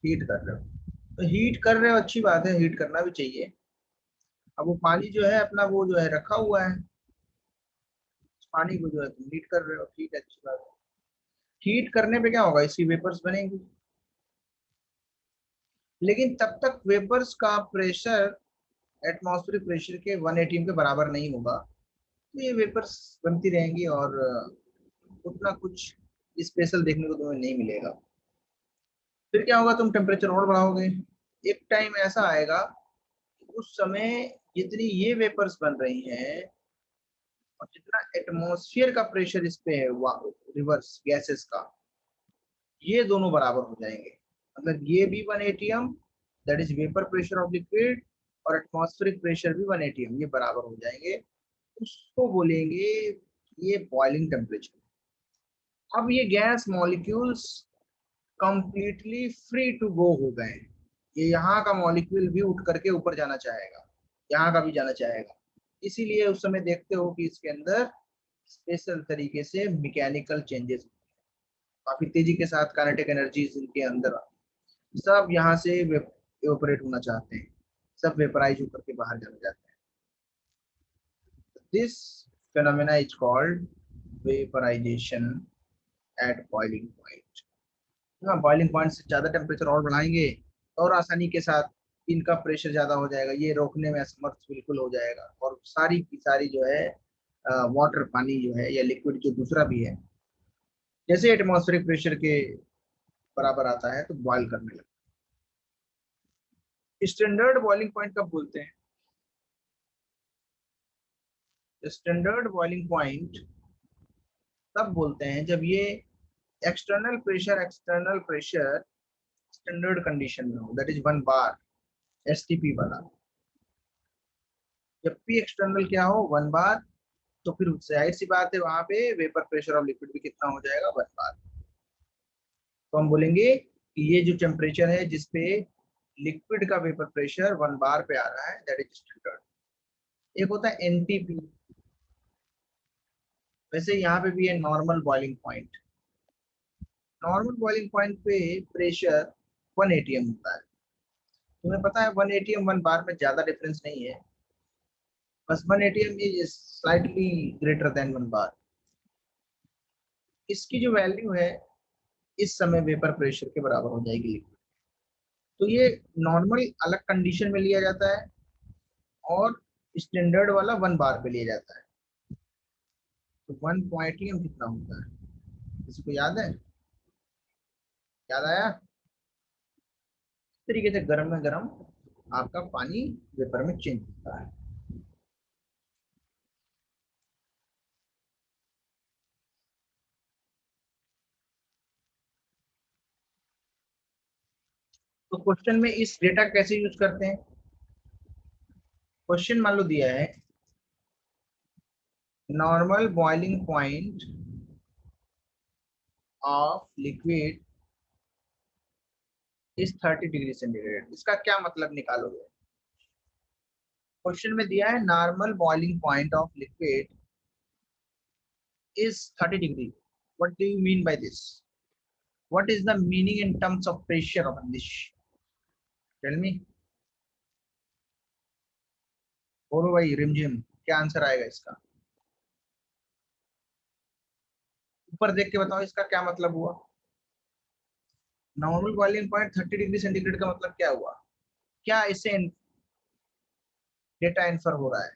हीट कर रहे हो। तो हीट कर रहे हो, अच्छी बात है, हीट करना भी चाहिए। अब वो पानी जो है अपना वो जो है रखा हुआ है, उस पानी को जो है तुम हीट कर रहे हो, ठीक है, अच्छी बात है। हीट करने पे क्या होगा, इसकी वेपर्स बनेंगी। लेकिन तब तक वेपर्स का प्रेशर एटमॉस्फेरिक प्रेशर के 180 के बराबर नहीं होगा। तो ये वेपर्स बनती रहेंगी और उतना कुछ स्पेशल देखने को तुम्हें नहीं मिलेगा। फिर क्या होगा, तुम टेम्परेचर और बढ़ाओगे। एक टाइम ऐसा आएगा कि उस समय जितनी ये वेपर्स बन रही हैं और जितना एटमॉस्फेयर का प्रेशर इस पे है, रिवर्स गैसेस का, ये दोनों बराबर हो जाएंगे। मतलब ये भी 1 atm, that is vapour pressure of liquid, और एटमॉस्फेरिक प्रेशर भी 1 atm, ये बराबर हो जाएंगे। उसको बोलेंगे ये बॉइलिंग टेम्परेचर। अब ये gas molecules completely free to go हो गए। ये यहाँ का मॉलिक्यूल भी उठ करके ऊपर जाना चाहेगा, यहाँ का भी जाना चाहेगा। इसीलिए उस समय देखते हो कि इसके अंदर स्पेशल तरीके से मैकेनिकल चेंजेस, काफी तेजी के साथ काइनेटिक एनर्जीज इनके अंदर सब यहाँ से इवेपोरेट होना चाहते हैं, सब वेपराइज होकर के बाहर जाना चाहते हैं। This phenomena is called vaporization at boiling point. हाँ, बॉइलिंग पॉइंट से ज़्यादा टेम्परेचर और बढ़ाएंगे और आसानी के साथ इनका प्रेशर ज़्यादा हो जाएगा, ये रोकने में असमर्थ बिल्कुल हो जाएगा और सारी की सारी जो है वाटर, पानी जो है या लिक्विड जो दूसरा भी है, जैसे एटमॉस्फेरिक प्रेशर के बराबर आता है तो बॉयल करने लगता है। स्टैंडर्ड बॉइलिंग पॉइंट कब बोलते हैं? स्टैंडर्ड बॉइलिंग पॉइंट तब बोलते हैं जब ये एक्सटर्नल प्रेशर स्टैंडर्ड कंडीशन में हो, दैट इज 1 बार, एसटीपी वाला। जब भी एक्सटर्नल क्या हो, 1 बार, तो फिर जाहिर सी बात है वहां पे वेपर प्रेशर ऑफ लिक्विड भी कितना हो जाएगा, 1 बार। तो हम बोलेंगे कि ये जो टेम्परेचर है जिसपे लिक्विड का वेपर प्रेशर 1 बार पे आ रहा है, दैट इज स्टैंडर्ड। एक होता है एनटीपी। वैसे यहाँ पे भी है normal boiling point. Normal boiling point पे प्रेशर 1 atm होता है। तुम्हें पता है 1 atm 1 बार में ज्यादा डिफरेंस नहीं है, बस 1 atm is slightly greater than 1 बार। इसकी जो वैल्यू है इस समय वेपर प्रेशर के बराबर हो जाएगी लिक्विड। तो ये नॉर्मल अलग कंडीशन में लिया जाता है और स्टैंडर्ड वाला 1 बार पे लिया जाता है। तो 1 atm कितना होता है, किसी को याद है? याद आया? इस तरीके से गर्म में गर्म आपका पानी वेपर में चेंज होता है। तो क्वेश्चन में इस डेटा कैसे यूज करते हैं? क्वेश्चन मान लो दिया है normal boiling point of liquid is 30 degree centigrade. इसका क्या मतलब निकालोगे? क्वेश्चन में दिया है normal boiling point of liquid is 30 degree. What do you mean by this? What is the meaning in terms of pressure on this? Tell me. बोलो भाई रिमझिम, क्या आंसर आएगा इसका? ऊपर देख के बताओ इसका क्या मतलब हुआ। Normal boiling point 30 degree centigrade का मतलब क्या हुआ? क्या इससे डेटा इन्फर हो रहा है?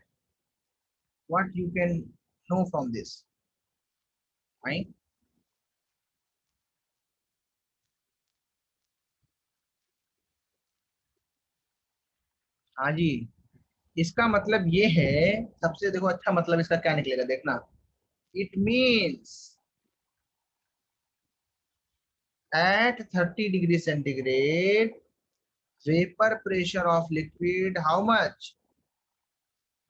What you can know from this? Fine. हाँ जी, इसका मतलब ये है, सबसे देखो अच्छा मतलब इसका क्या निकलेगा देखना। It means at 30 degree centigrade vapor pressure of liquid how much?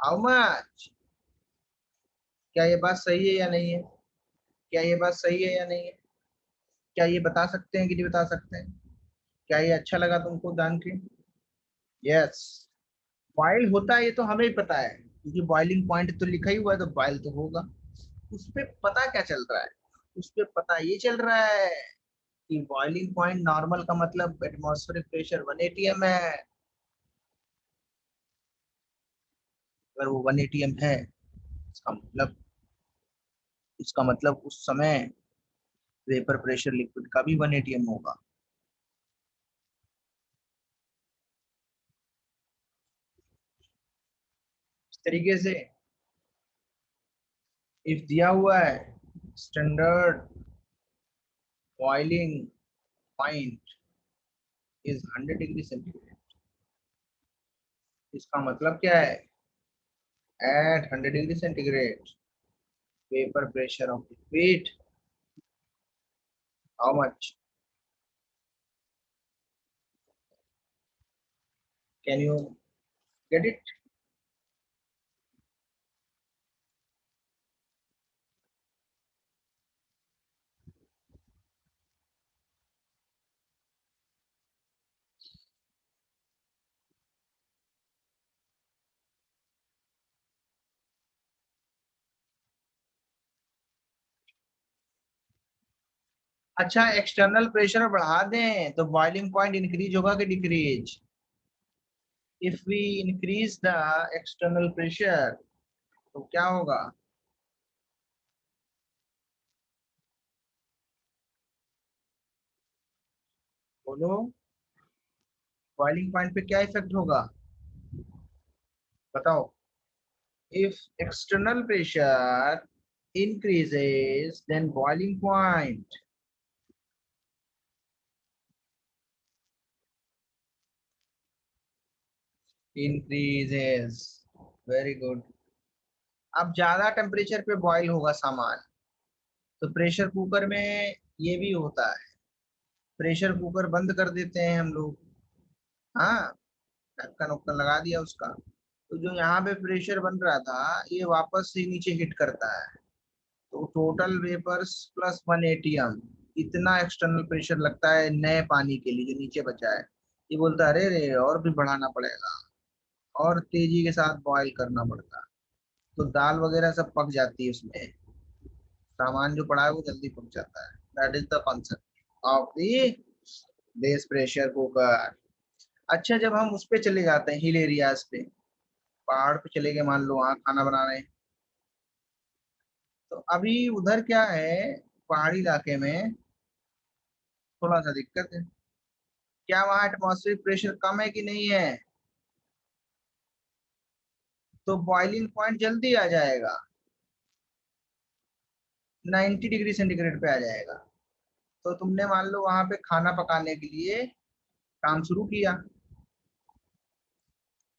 How much? क्या ये बात सही है या नहीं है? क्या ये बात सही है या नहीं है? क्या ये बता सकते हैं कि नहीं बता सकते हैं? क्या ये अच्छा लगा तुमको जान के? यस। बॉइल होता है ये तो हमें ही पता है, क्योंकि बॉइलिंग पॉइंट तो लिखा ही हुआ है, तो बॉइल तो होगा। उस पे पता क्या चल रहा है? उस पे पता ये चल रहा है कि बॉइलिंग पॉइंट नॉर्मल का मतलब एटमॉस्फेरिक प्रेशर 1 atm है। अगर वो 1 atm है, इसका मतलब उस समय वेपर प्रेशर लिक्विड का भी 1 atm होगा। इस तरीके से इफ दिया हुआ है standard boiling point is 100 degree centigrade, इसका मतलब क्या है? At 100 degree centigrade vapour pressure of liquid how much? Can you get it? अच्छा, एक्सटर्नल प्रेशर बढ़ा दें तो बॉइलिंग पॉइंट इंक्रीज होगा कि decrease? If we increase the external pressure तो क्या होगा? बोलो, बॉइलिंग पॉइंट पे क्या इफेक्ट होगा, बताओ। If external pressure increases then boiling point increases। Very good. अब ज्यादा टेम्परेचर पे बॉईल होगा सामान, तो प्रेशर कुकर में ये भी होता है, प्रेशर कुकर बंद कर देते हैं हम लोग। हाँ, ढक्कन उक्कन लगा दिया उसका, तो जो यहाँ पे प्रेशर बन रहा था ये वापस से नीचे हिट करता है, तो टोटल वेपर्स प्लस 1 atm, इतना एक्सटर्नल प्रेशर लगता है नए पानी के लिए जो नीचे बचा है। ये बोलता है अरे रे और भी बढ़ाना पड़ेगा, और तेजी के साथ बॉईल करना पड़ता है, तो दाल वगैरह सब पक जाती है उसमें, सामान जो पड़ा है वो जल्दी पक जाता है। That is the concept of the base pressure cooker. अच्छा, जब हम उस पे चले जाते हैं हिल एरियाज पे, पहाड़ पे चले गए, मान लो वहाँ खाना बना रहे हैं, तो अभी उधर क्या है, पहाड़ी इलाके में थोड़ा सा दिक्कत है। क्या वहाँ एटमॉस्फेरिक प्रेशर कम है कि नहीं है, तो बॉइलिंग पॉइंट जल्दी आ जाएगा, 90 डिग्री सेंटीग्रेड पे आ जाएगा। तो तुमने मान लो वहां पे खाना पकाने के लिए काम शुरू किया,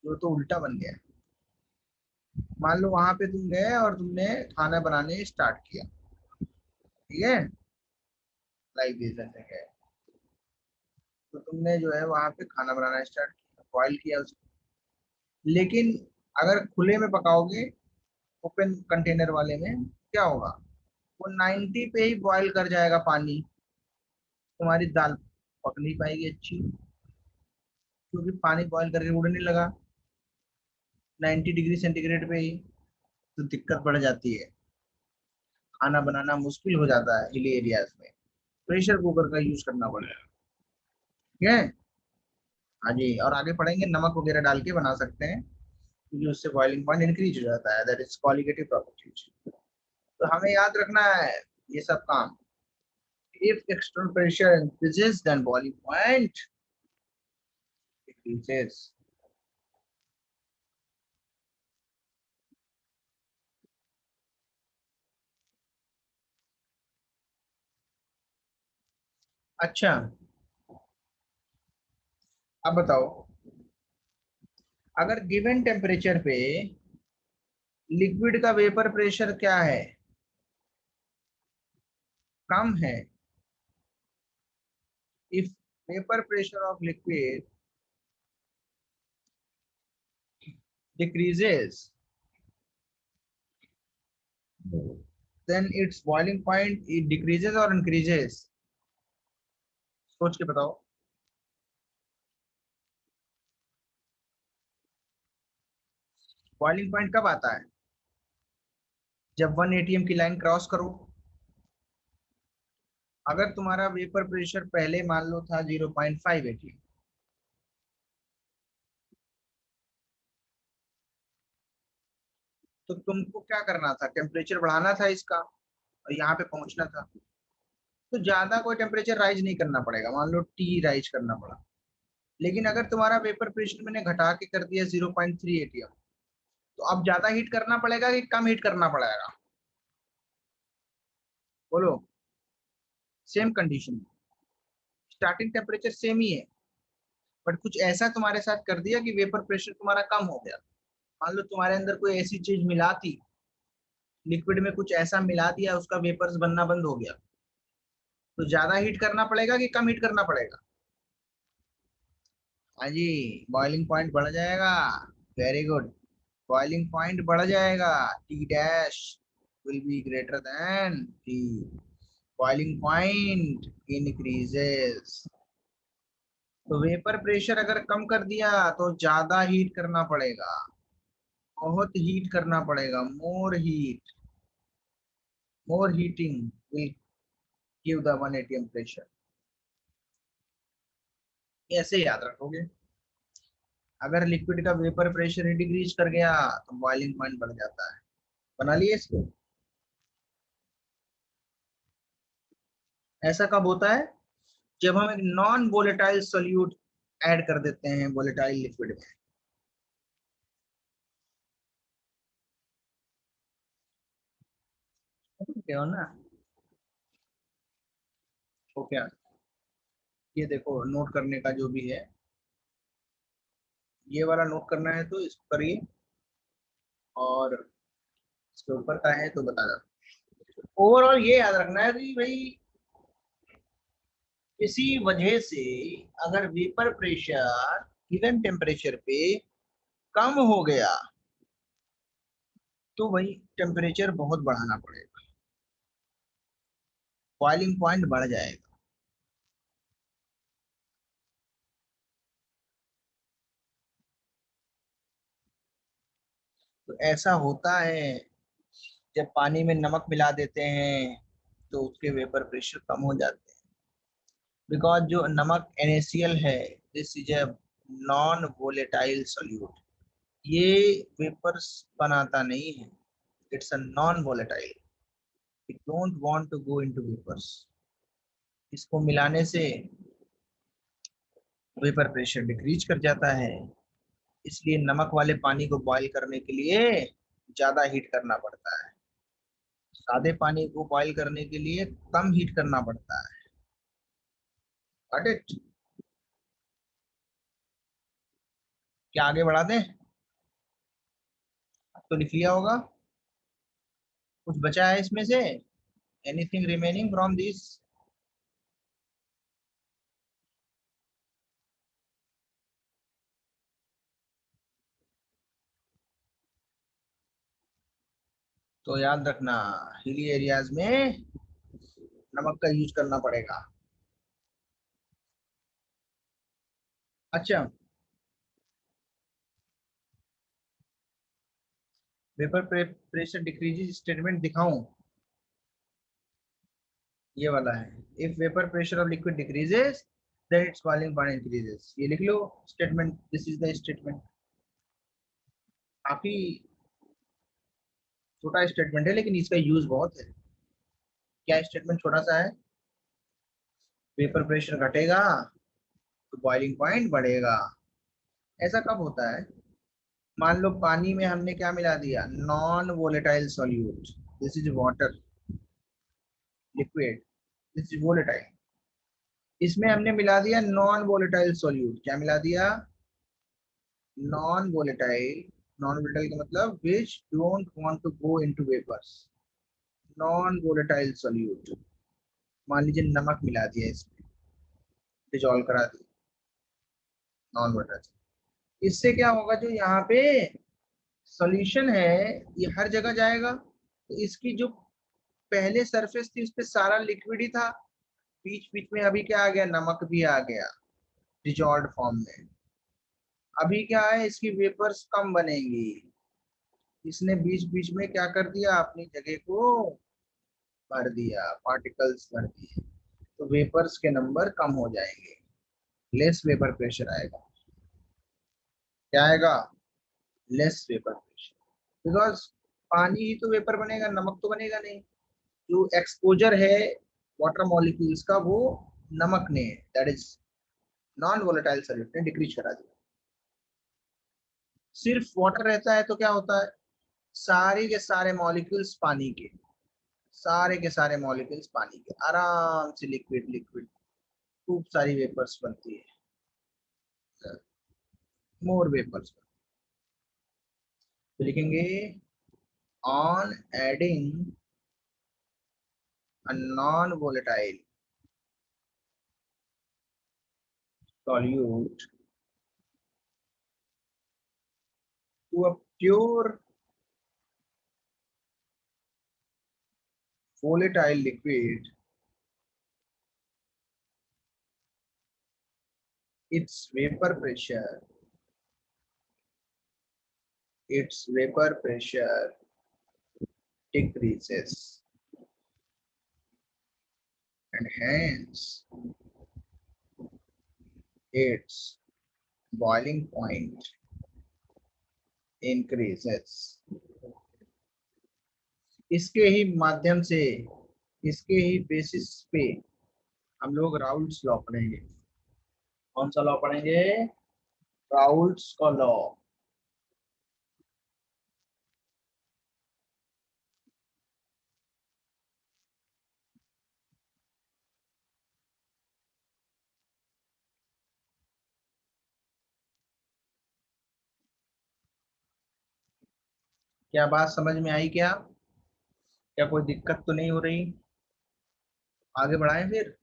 जो तो उल्टा बन गया। मान लो वहां पे तुम गए और तुमने खाना बनाने स्टार्ट किया, ठीक है, लाइक दिस ऐसे गए, तो तुमने जो है वहां पे खाना बनाना स्टार्ट किया, बॉईल किया उसको। लेकिन अगर खुले में पकाओगे, ओपन कंटेनर वाले में, क्या होगा, वो 90 पे ही बॉईल कर जाएगा पानी, तुम्हारी दाल पक नहीं पाएगी अच्छी, क्योंकि पानी बॉईल करके उड़ने लगा 90 डिग्री सेंटीग्रेड पे ही, तो दिक्कत बढ़ जाती है, खाना बनाना मुश्किल हो जाता है हिली एरियाज में, प्रेशर कुकर का यूज करना पड़ेगा, ठीक है। हाँ जी, और आगे पढ़ेंगे नमक वगैरह डाल के बना सकते हैं, क्योंकि उससे बॉइलिंग पॉइंट इंक्रीज हो जाता है, दैट इज क्वालिटेटिव प्रॉपर्टीज। तो हमें याद रखना है ये सब काम। If external pressure increases then boiling point decreases. अच्छा, अब बताओ, अगर गिवन टेम्परेचर पे लिक्विड का वेपर प्रेशर क्या है, कम है, if vapour pressure of liquid decreases then its boiling point it decreases or increases, सोच के बताओ। बॉइलिंग पॉइंट कब आता है, जब 1 atm की लाइन क्रॉस करो। अगर तुम्हारा वेपर प्रेशर पहले मान लो था 0.5 atm, तो तुमको क्या करना था, टेम्परेचर बढ़ाना था इसका और यहाँ पे पहुंचना था, तो ज्यादा कोई टेम्परेचर राइज नहीं करना पड़ेगा, मान लो टी राइज करना पड़ा। लेकिन अगर तुम्हारा वेपर प्रेशर मैंने घटा के कर दिया 0.3 atm, तो अब ज्यादा हीट करना पड़ेगा कि कम हीट करना पड़ेगा, बोलो। Same condition, starting temperature same ही है, बट कुछ ऐसा तुम्हारे साथ कर दिया कि वेपर प्रेशर तुम्हारा कम हो गया। मान लो तुम्हारे अंदर कोई ऐसी चीज मिलाती, लिक्विड में कुछ ऐसा मिला दिया, उसका वेपर्स बनना बंद हो गया, तो ज्यादा हीट करना पड़ेगा कि कम हीट करना पड़ेगा। हाँ जी, बॉइलिंग पॉइंट बढ़ जाएगा, वेरी गुड, बॉइलिंग पॉइंट बढ़ जाएगा, T dash will be greater than T, boiling point increases. तो वेपर प्रेशर अगर कम कर दिया तो ज्यादा हीट करना पड़ेगा, बहुत हीट करना पड़ेगा, more heating will give the 1 atm pressure, ऐसे याद रखोगे। अगर लिक्विड का वेपर प्रेशर ही डिक्रीज कर गया तो बॉइलिंग पॉइंट बढ़ जाता है, बना लिए इसको। ऐसा कब होता है, जब हम एक नॉन वोलेटाइल सोल्यूट ऐड कर देते हैं वोलेटाइल लिक्विड में, क्या हो ना, तो क्या, ये देखो नोट करने का जो भी है, ये वाला नोट करना है तो इसको करिए, और इसके ऊपर का है तो बता दो। ओवरऑल ये याद रखना है कि भाई किसी वजह से अगर वेपर प्रेशर गिवन टेम्परेचर पे कम हो गया तो वही टेम्परेचर बहुत बढ़ाना पड़ेगा, बॉइलिंग पॉइंट बढ़ जाएगा। तो ऐसा होता है जब पानी में नमक मिला देते हैं तो उसके वेपर प्रेशर कम हो जाते हैं, बिकॉज जो नमक NaCl है, this is a non volatile solute, ये वेपर्स बनाता नहीं है, it's a non volatile, it don't want to go into vapours. इसको मिलाने से वेपर प्रेशर डिक्रीज कर जाता है, इसलिए नमक वाले पानी को बॉईल करने के लिए ज्यादा हीट करना पड़ता है, सादे पानी को बॉईल करने के लिए कम हीट करना पड़ता है। Got it? क्या आगे बढ़ा दें? अब तो लिख लिया होगा, कुछ बचा है इसमें से? Anything remaining from this? तो याद रखना, हिली एरियाज में नमक का यूज करना पड़ेगा। अच्छा, वेपर प्रेशर डिक्रीजेस स्टेटमेंट दिखाऊं? ये वाला है, if vapour pressure of liquid decreases then it's boiling point increases, ये लिख लो statement, this is the statement. काफी छोटा स्टेटमेंट है लेकिन इसका यूज बहुत है। क्या स्टेटमेंट छोटा सा है? वेपर प्रेशर घटेगा तो बॉइलिंग पॉइंट बढ़ेगा। ऐसा कब होता है? मान लो पानी में हमने क्या मिला दिया, non volatile solute, this is water liquid, this is volatile, इसमें हमने मिला दिया नॉन वोलेटाइल सॉल्यूट, क्या मिला दिया? Non volatile. नॉन वोलेटाइल का मतलब which don't want to go into vapours, non volatile solute. मान लीजिए नमक मिला दिया इसमें, डिजोल्व करा दिया नॉन वोलेटाइल, इससे क्या होगा, जो यहाँ पे सॉल्यूशन है ये हर जगह जाएगा, तो इसकी जो पहले सरफेस थी उस पे सारा लिक्विड ही था, बीच बीच में अभी क्या आ गया, नमक भी आ गया डिजॉल्व फॉर्म में। अभी क्या है, इसकी वेपर्स कम बनेंगी, इसने बीच बीच में क्या कर दिया, अपनी जगह को भर दिया, पार्टिकल्स भर दिए, तो वेपर्स के नंबर कम हो जाएंगे, लेस वेपर प्रेशर आएगा। क्या आएगा? लेस वेपर प्रेशर, बिकॉज पानी ही तो वेपर बनेगा, नमक तो बनेगा नहीं। जो एक्सपोजर है वाटर मॉलिक्यूल्स का वो नमक ने, that is non volatile solute ने डिक्रीज करा दिया। सिर्फ वाटर रहता है तो क्या होता है, सारे के सारे मॉलिक्यूल्स पानी के, सारे के सारे मॉलिक्यूल्स पानी के आराम से लिक्विड लिक्विड खूब सारी वेपर्स बनती है, मोर वेपर्स। तो लिखेंगे on adding a non volatile solute to a pure volatile liquid, its vapor pressure, its vapor pressure decreases and hence its boiling point increases। इसके ही माध्यम से, इसके ही बेसिस पे हम लोग राउल्ट्स लॉ पढ़ेंगे। कौन सा लॉ पढ़ेंगे? राउल्ट्स का लॉ। क्या बात समझ में आई क्या? क्या कोई दिक्कत तो नहीं हो रही? आगे बढ़ाएं फिर।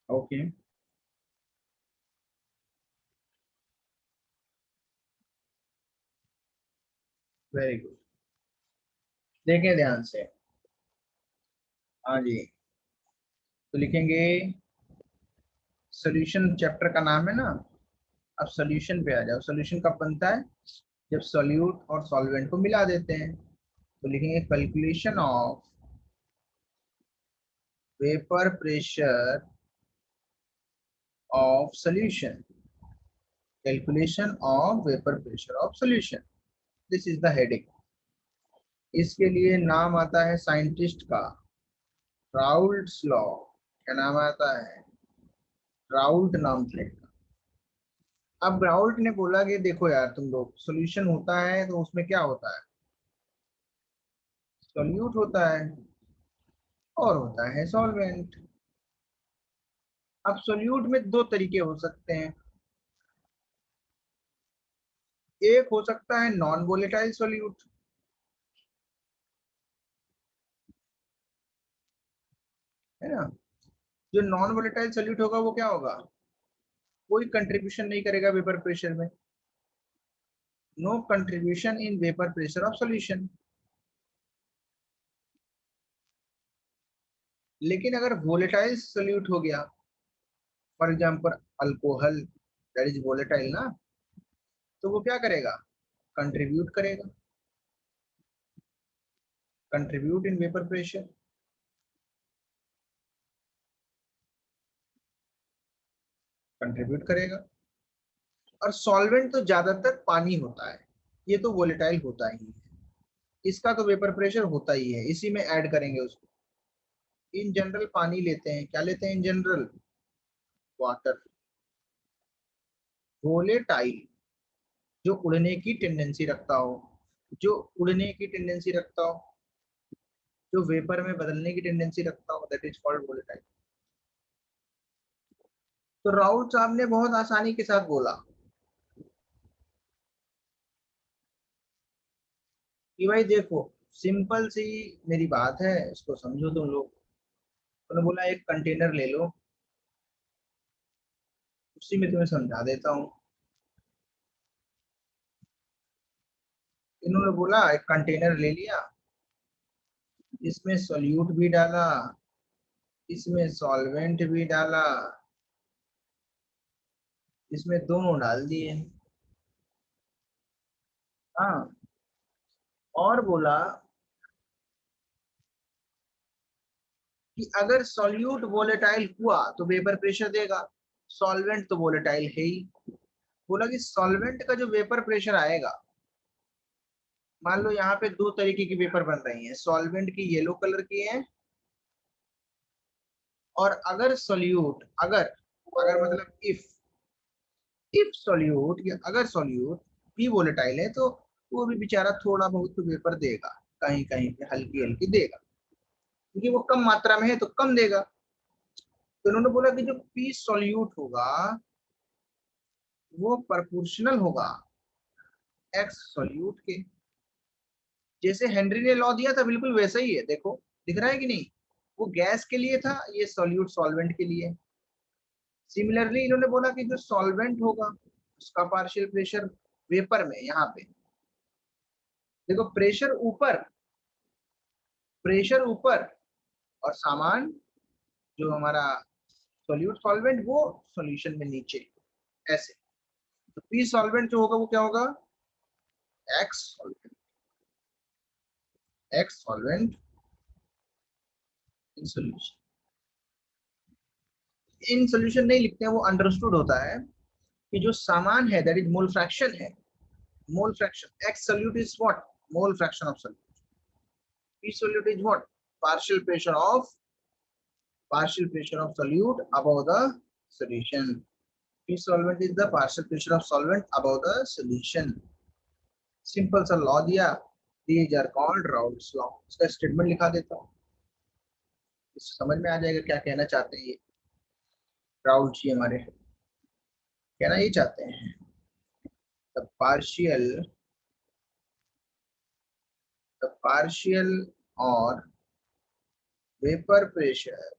Okay, very good. देखें ध्यान से। हाँ जी, तो लिखेंगे सॉल्यूशन, चैप्टर का नाम है ना। अब सॉल्यूशन पे आ जाओ। सॉल्यूशन कब बनता है? जब सॉल्यूट और सॉल्वेंट को मिला देते हैं। तो लिखेंगे calculation of vapour pressure of solution. Calculation of vapour pressure of solution, this is the heading. इसके लिए नाम आता है साइंटिस्ट का, राउल्ट्स लॉ। क्या नाम आता है? राउल्ट नाम से। अब राउल्ट ने बोला कि देखो यार तुम लोग, सॉल्यूशन होता है तो उसमें क्या होता है? सॉल्यूट होता है और होता है सॉल्वेंट। अब सॉल्यूट में दो तरीके हो सकते हैं। एक हो सकता है नॉन वोलेटाइल सॉल्यूट, है ना। जो नॉन वोलेटाइल सॉल्यूट होगा वो क्या होगा? कोई कंट्रीब्यूशन नहीं करेगा वेपर प्रेशर में। No contribution in vapour pressure of solution. लेकिन अगर वोलेटाइल सॉल्यूट हो गया, for example alcohol, that is volatile ना, तो वो क्या करेगा? कंट्रीब्यूट करेगा। Contribute in vapour pressure, contribute करेगा। और सॉल्वेंट तो ज्यादातर पानी होता है, ये तो वोलेटाइल होता ही है। इसका तो वेपर प्रेशर होता ही है, इसी में ऐड करेंगे उसको। इन जनरल पानी लेते हैं, क्या लेते हैं इन जनरल? वाटर। वोलेटाइल, जो उड़ने की टेंडेंसी रखता हो, जो उड़ने की टेंडेंसी रखता हो, जो वेपर में बदलने की टेंडेंसी रखता हो, दैट इज कॉल्ड वोलेटाइल। तो राउत साहब ने बहुत आसानी के साथ बोला कि भाई देखो, सिंपल सी मेरी बात है, इसको समझो तुम लोग। उन्होंने बोला एक कंटेनर ले लो, उसी में तुम्हें समझा देता हूँ। इन्होंने बोला एक कंटेनर ले लिया, इसमें सॉल्यूट भी डाला, इसमें सॉल्वेंट भी डाला, इसमें दोनों डाल दिए। हाँ, और बोला कि अगर सॉल्यूट वोलेटाइल हुआ तो वेपर प्रेशर देगा, सॉल्वेंट तो वोलेटाइल है ही। बोला कि सॉल्वेंट का जो वेपर प्रेशर आएगा, मान लो यहाँ पे दो तरीके की वेपर बन रही है, सॉल्वेंट की येलो कलर की है, और अगर सॉल्यूट, अगर अगर मतलब इफ सॉल्यूट, या अगर सॉल्यूट भी वोलेटाइल है, तो वो भी बेचारा थोड़ा बहुत तो वेपर देगा, कहीं कहीं पे हल्की हल्की देगा, क्योंकि वो कम मात्रा में है तो कम देगा। तो उन्होंने बोला कि जो पी सॉल्यूट होगा वो प्रोपोर्शनल होगा एक्स सॉल्यूट के। जैसे हेनरी ने लॉ दिया था बिल्कुल वैसा ही है, देखो दिख रहा है कि नहीं। वो गैस के लिए था, ये सॉल्यूट सॉल्वेंट के लिए। सिमिलरली इन्होंने बोला कि जो सॉल्वेंट होगा उसका पार्शियल प्रेशर वेपर में, यहाँ पे देखो प्रेशर ऊपर, प्रेशर ऊपर, और सामान जो हमारा सॉल्यूट सॉल्वेंट वो सॉल्यूशन में नीचे, ऐसे। तो पी सॉल्वेंट जो होगा वो क्या होगा? X solvent, x solvent in solution. In solution नहीं लिखते हैं, वो अंडरस्टूड होता है। कि जो सामान है दैट इज मोल फ्रैक्शन है, mole fraction x solute is what, mole fraction of solute, P solute is what, partial pressure of solute above the solution. P solvent is the partial pressure of solvent above the solution. Simple सा law दिया, these are called Raoult's law. इसका statement लिखा देता हूँ, इससे समझ में आ जाएगा क्या कहना चाहते हैं ये राउल्ट जी हमारे, कहना ये चाहते हैं the partial or vapour pressure,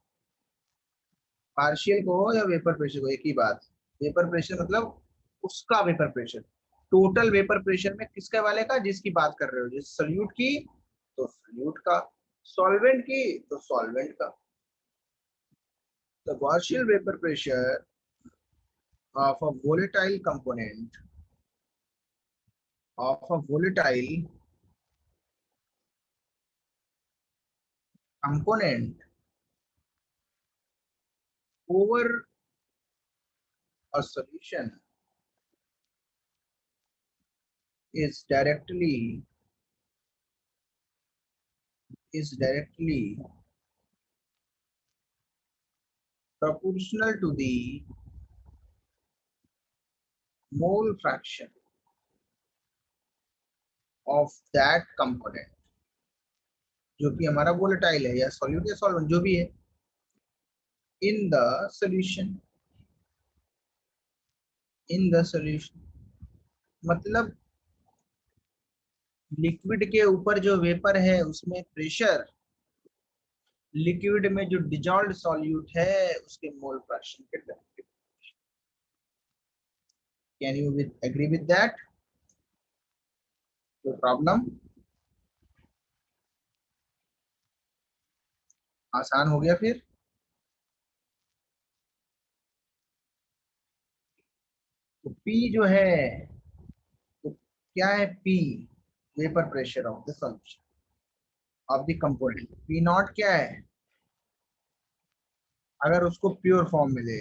partial को या वेपर प्रेशर को एक ही बात, वेपर प्रेशर मतलब उसका vapour pressure, total vapour pressure में किसके वाले का, जिसकी बात कर रहे हो, जैसे सॉल्यूट की तो सॉल्यूट का, सॉल्वेंट की तो सॉल्वेंट का। The partial vapour pressure of a volatile component of a volatile component over a solution is directly proportional to the mole fraction of that component, जो कि हमारा वोलेटाइल है या सॉल्यूट या सॉल्वेंट जो भी है, in the solution, in the solution मतलब लिक्विड के ऊपर जो वेपर है उसमें प्रेशर, लिक्विड में जो डिजॉल्व्ड सॉल्यूट है उसके मोल फ्रैक्शन के directly. Can you agree with that? कोई प्रॉब्लम? आसान हो गया फिर। तो पी जो है, तो क्या है P, vapour pressure of the solution of the component. P not क्या है, अगर उसको प्योर फॉर्म मिले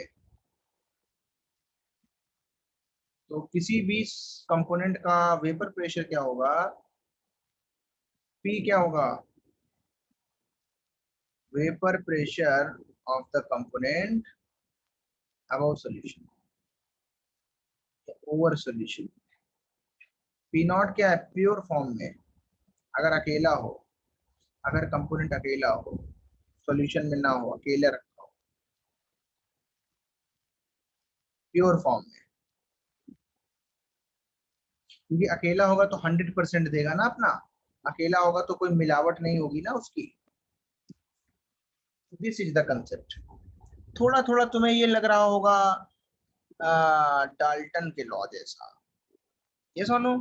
तो किसी भी कंपोनेंट का वेपर प्रेशर क्या होगा, पी क्या होगा, vapour pressure of the component above solution, over solution. P not क्या है, प्योर फॉर्म में, अगर अकेला हो, अगर कंपोनेंट अकेला हो, सॉल्यूशन में ना हो, अकेले रखा हो प्योर फॉर्म में, क्योंकि अकेला होगा तो 100% देगा ना अपना, अकेला होगा तो कोई मिलावट नहीं होगी ना उसकी। This is the concept. थोड़ा थोड़ा तुम्हें ये लग रहा होगा डाल्टन के लॉ जैसा, ये सुनो,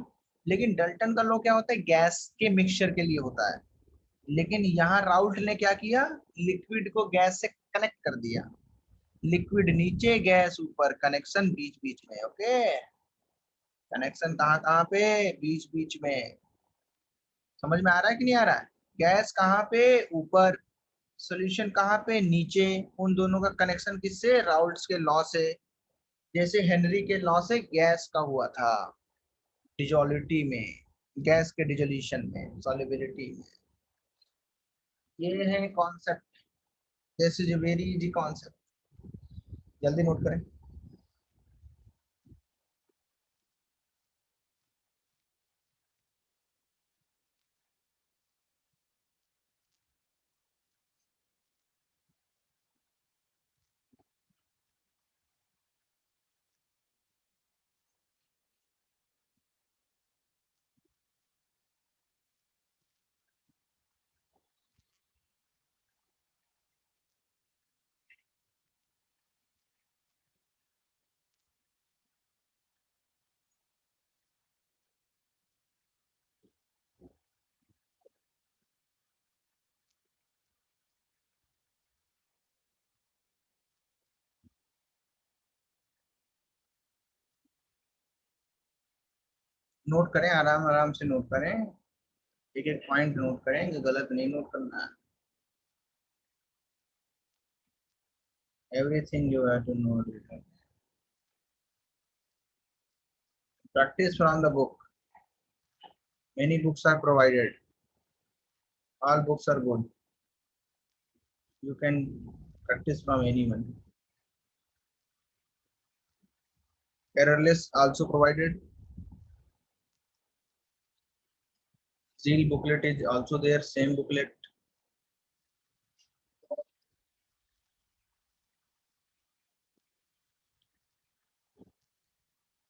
लेकिन डाल्टन का लॉ क्या होता है, गैस के मिक्सचर के लिए होता है, लेकिन यहाँ राउल्ट ने क्या किया, लिक्विड को गैस से कनेक्ट कर दिया, लिक्विड नीचे गैस ऊपर, कनेक्शन बीच बीच में। ओके, कनेक्शन कहाँ कहाँ पे, बीच बीच में। समझ में आ रहा है कि नहीं आ रहा है? गैस कहाँ पे, ऊपर, सॉल्यूशन कहाँ पे, नीचे। उन दोनों का कनेक्शन किससे, राउल्ट्स के लॉ से, जैसे हेनरी के लॉ से गैस का हुआ था डिजोलिबिलिटी में, गैस के डिजोल्यूशन में, सॉल्युबिलिटी में। ये है concept, this is very easy concept, जल्दी नोट करें। नोट करें, आराम आराम से नोट करें, एक एक पॉइंट नोट करें, जो गलत नहीं नोट करना है। Everything you have to note. Practice from the book. Many books are provided. All books are good. You can practice from anyone. Errorless also provided. Zeal booklet is also there. Same booklet.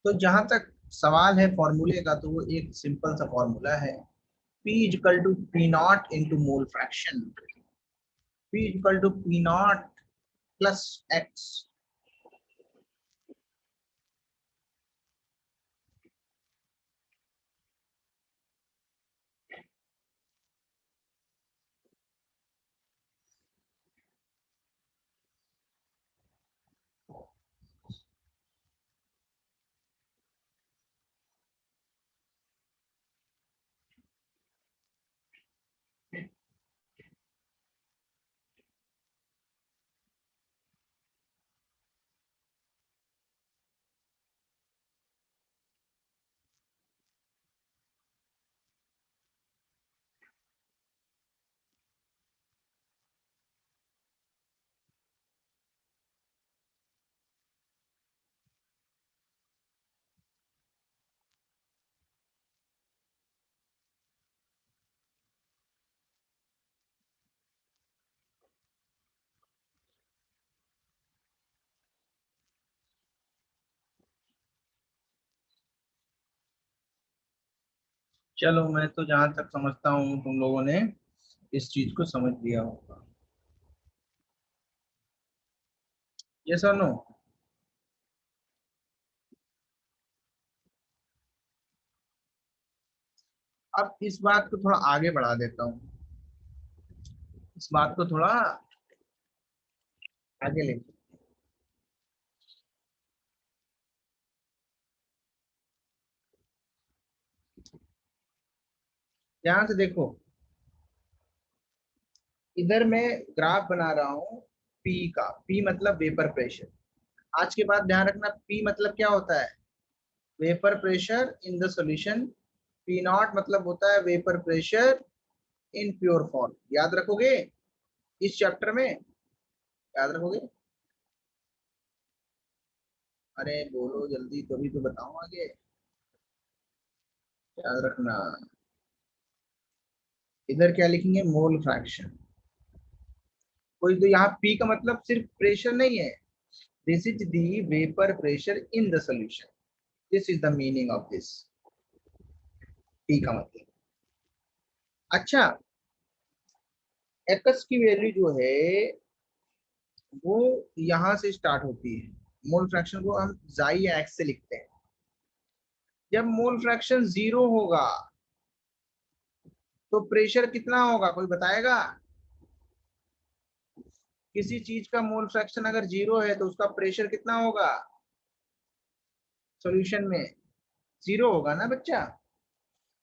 तो जहां तक सवाल है फॉर्मूले का, तो वो एक सिंपल सा फॉर्मूला है, P equal to P naught into mole fraction. P equal to P naught plus X. चलो, मैं तो जहां तक समझता हूँ तुम लोगों ने इस चीज को समझ लिया होगा. ये सर नो. अब इस बात को थोड़ा आगे बढ़ा देता हूँ. इस बात को थोड़ा आगे ले. ध्यान से देखो. इधर मैं ग्राफ बना रहा हूँ पी का. पी मतलब वेपर प्रेशर. आज के बाद ध्यान रखना, पी मतलब क्या होता है? Vapour pressure in the solution. P not मतलब होता है vapour pressure in pure form. याद रखोगे इस चैप्टर में? याद रखोगे? अरे बोलो जल्दी, तभी तो बताऊं आगे. याद रखना. इधर क्या लिखेंगे? Mole fraction. कोई तो यहाँ पी का मतलब सिर्फ प्रेशर नहीं है. This is the vapour pressure in the solution. This is the meaning of this. P का मतलब. अच्छा, एक्स की वैल्यू जो है वो यहां से स्टार्ट होती है. मोल फ्रैक्शन को हम जाई या एक्स से लिखते हैं. जब मोल फ्रैक्शन जीरो होगा तो प्रेशर कितना होगा, कोई बताएगा? किसी चीज का मोल फ्रैक्शन अगर जीरो है तो उसका प्रेशर कितना होगा? सॉल्यूशन में जीरो होगा ना बच्चा.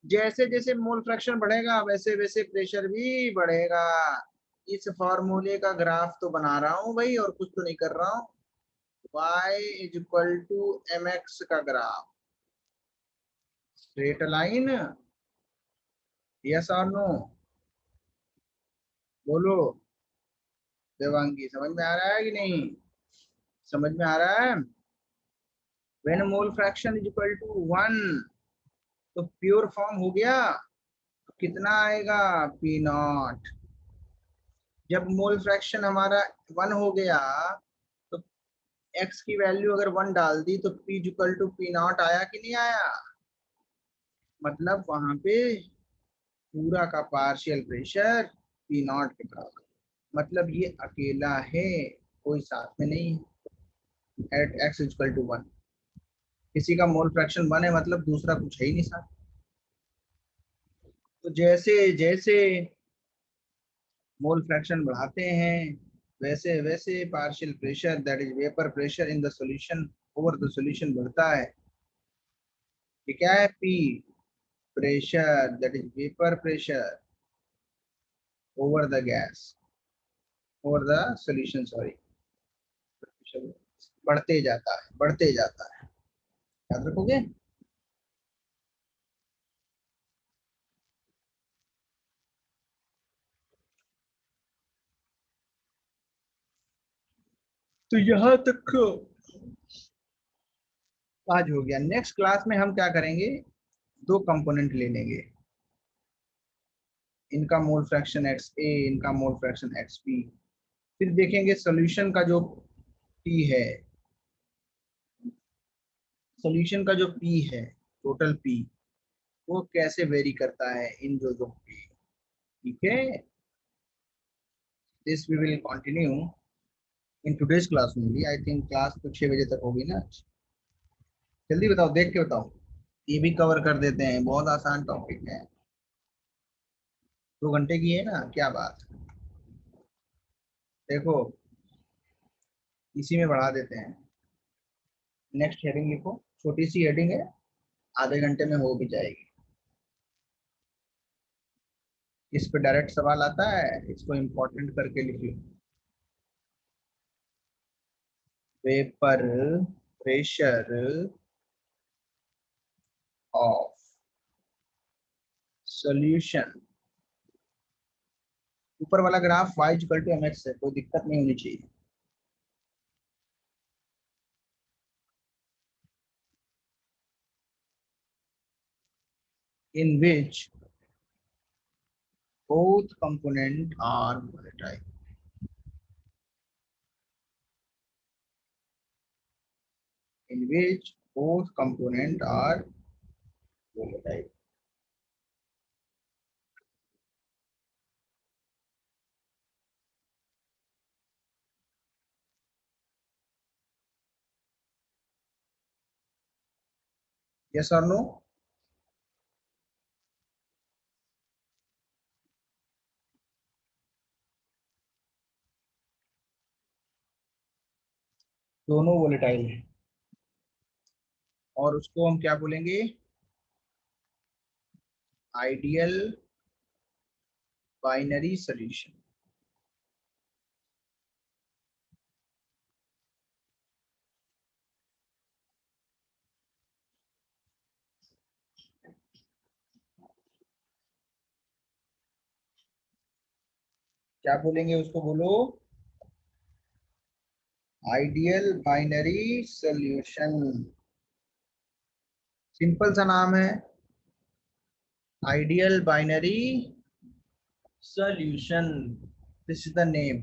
जैसे जैसे मोल फ्रैक्शन बढ़ेगा वैसे वैसे प्रेशर भी बढ़ेगा. इस फॉर्मूले का ग्राफ तो बना रहा हूं भाई, और कुछ तो नहीं कर रहा हूं. y is equal to M X का ग्राफ. Straight line. यस और नो? बोलो. देवांगी, समझ में आ रहा है कि नहीं? समझ में आ रहा है? When mole fraction is equal to 1 तो प्योर फॉर्म हो गया. तो कितना आएगा? P naught. जब मोल फ्रैक्शन हमारा 1 हो गया तो एक्स की वैल्यू अगर 1 डाल दी तो P equal to P naught आया कि नहीं आया? मतलब वहां पे पूरा का पार्शियल प्रेशर पी नॉट के बराबर. मतलब ये अकेला है, कोई साथ में नहीं. At X equal to 1. किसी का मोल फ्रैक्शन 1 है मतलब दूसरा कुछ है ही नहीं साथ. तो जैसे जैसे मोल फ्रैक्शन बढ़ाते हैं वैसे वैसे partial pressure that is vapour pressure in the solution over the solution बढ़ता है. ये क्या है? P. Pressure that is vapour pressure over the gas, over the solution, sorry. बढ़ते जाता है, बढ़ते जाता है. याद रखोगे? तो यहाँ तक आज हो गया। नेक्स्ट क्लास में हम क्या करेंगे, दो कंपोनेंट ले लेंगे, इनका मोल फ्रैक्शन एक्स ए, इनका मोल फ्रैक्शन एक्स बी। फिर देखेंगे सॉल्यूशन का जो पी है, सॉल्यूशन का जो पी है, टोटल पी, वो कैसे वेरी करता है इन जो पी। ठीक है, this we will continue in today's class में। आई थिंक क्लास तो 6 बजे तक होगी ना। जल्दी बताओ, देख के बताओ। ये भी कवर कर देते हैं, बहुत आसान टॉपिक है, 2 घंटे की है ना, क्या बात। देखो, इसी में बढ़ा देते हैं। नेक्स्ट हेडिंग लिखो, छोटी सी हेडिंग है, आधे घंटे में हो भी जाएगी। इस पे डायरेक्ट सवाल आता है, इसको इम्पोर्टेंट करके लिख लो। वेपर प्रेशर ऑफ सॉल्यूशन, ऊपर वाला graph y equal to mx है, कोई दिक्कत नहीं होनी चाहिए। in which both component are volatile, in which both component are volatile। yes or no? दोनों वोलेटाइल है, और उसको हम क्या बोलेंगे, आइडियल बाइनरी सॉल्यूशन। क्या बोलेंगे उसको, बोलो, आइडियल बाइनरी सॉल्यूशन। सिंपल सा नाम है, ideal binary solution, this is the name.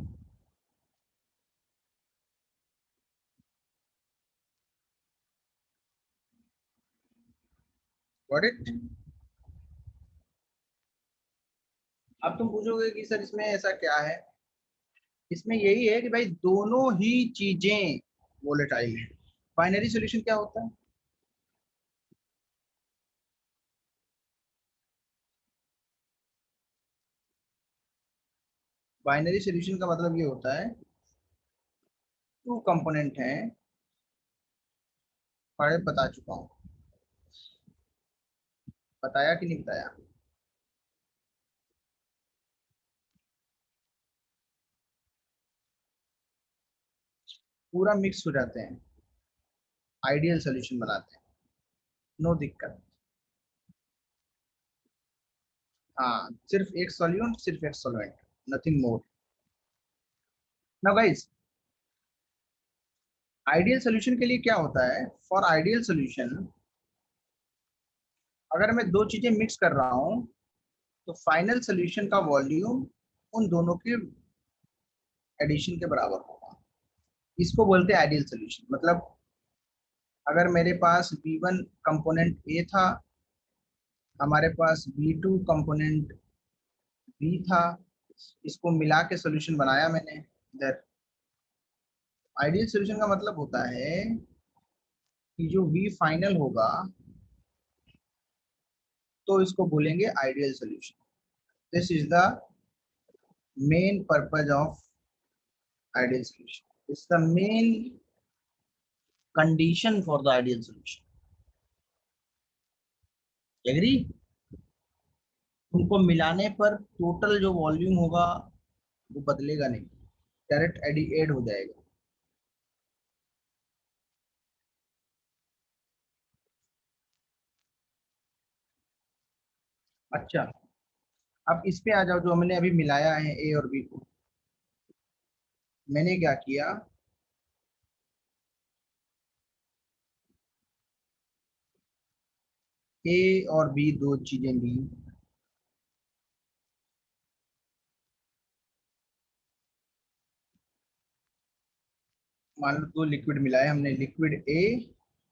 Got it. अब तुम पूछोगे कि सर इसमें ऐसा क्या है, इसमें यही है कि भाई दोनों ही चीजें वोलेटाइल है। बाइनरी सॉल्यूशन क्या होता है, बाइनरी सॉल्यूशन का मतलब ये होता है, टू कंपोनेंट हैं, पढ़े बता चुका हूँ, बताया कि नहीं बताया। पूरा मिक्स हो जाते हैं, आइडियल सॉल्यूशन बनाते हैं, नो दिक्कत। हाँ, सिर्फ एक सॉल्यूट, सिर्फ एक सॉल्वेंट, नथिंग मोर। ना गाइस, आइडियल सॉल्यूशन के लिए क्या होता है, फॉर आइडियल सॉल्यूशन अगर मैं दो चीजें मिक्स कर रहा हूँ तो फाइनल सॉल्यूशन का वॉल्यूम उन दोनों के एडिशन के बराबर होगा। इसको बोलते हैं आइडियल सॉल्यूशन। मतलब अगर मेरे पास V1 कंपोनेंट A था, हमारे पास V2 कंपोनेंट B था, इसको मिला के सॉल्यूशन बनाया मैंने इधर। आइडियल सॉल्यूशन का मतलब होता है कि जो V फाइनल होगा तो इसको बोलेंगे ideal solution. This is the main purpose of ideal solution, it's the main condition for the ideal solution. Agree. उनको मिलाने पर टोटल जो वॉल्यूम होगा वो बदलेगा नहीं, डायरेक्ट एड हो जाएगा। अच्छा, अब इस पे आ जाओ, जो हमने अभी मिलाया है ए और बी को। मैंने क्या किया, ए और बी दो चीजें ली, मान लो दो लिक्विड मिलाए हमने, लिक्विड ए,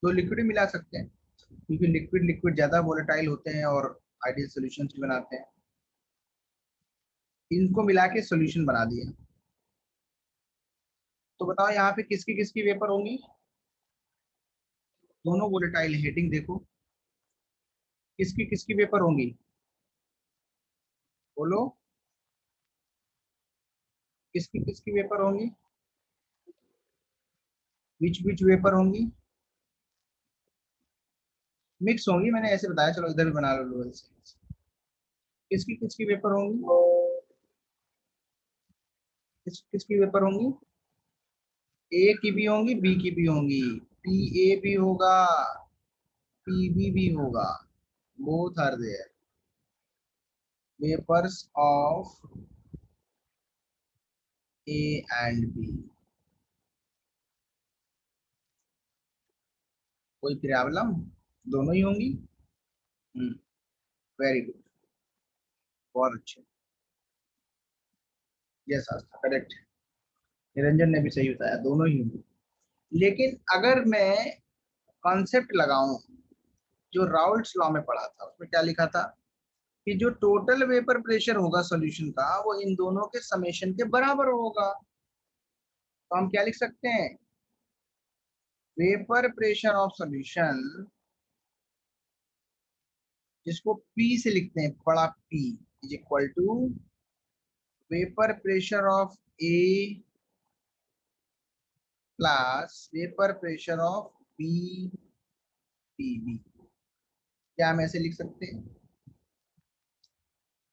दो लिक्विड मिला सकते हैं क्योंकि लिक्विड लिक्विड ज्यादा वोलेटाइल होते हैं और आइडियल सॉल्यूशन भी बनाते हैं। इनको मिला के सोल्यूशन बना दिया। तो बताओ यहाँ पे किसकी किसकी वेपर होंगी? दोनों वोलेटाइल, हेडिंग देखो, किसकी किसकी वेपर होंगी? बोलो, किसकी किसकी वेपर होंगी? विच वेपर होंगी? मिक्स होंगी, मैंने ऐसे बताया, चलो इधर भी बना लो लो ऐसे। किसकी किसकी वेपर होंगी? किसकी वेपर होंगी? ए की भी होंगी, बी की भी होंगी, पी ए भी होगा, पी बी भी होगा, both are there, vapours of A and B. कोई प्रॉब्लम? दोनों ही होंगी। वेरी गुड, बहुत अच्छे। यस आस्था, करेक्ट। निरंजन ने भी सही बताया, दोनों ही होंगी। लेकिन अगर मैं कॉन्सेप्ट लगाऊं जो राउल्ट्स लॉ में पढ़ा था, उसमें क्या लिखा था कि जो टोटल वेपर प्रेशर होगा सॉल्यूशन का वो इन दोनों के समेशन के बराबर होगा। तो हम क्या लिख सकते हैं? वेपर प्रेशर ऑफ सॉल्यूशन, जिसको पी से लिखते हैं, बड़ा P, is equal to vapour pressure of A plus vapour pressure of B, P B. क्या हम ऐसे लिख सकते हैं?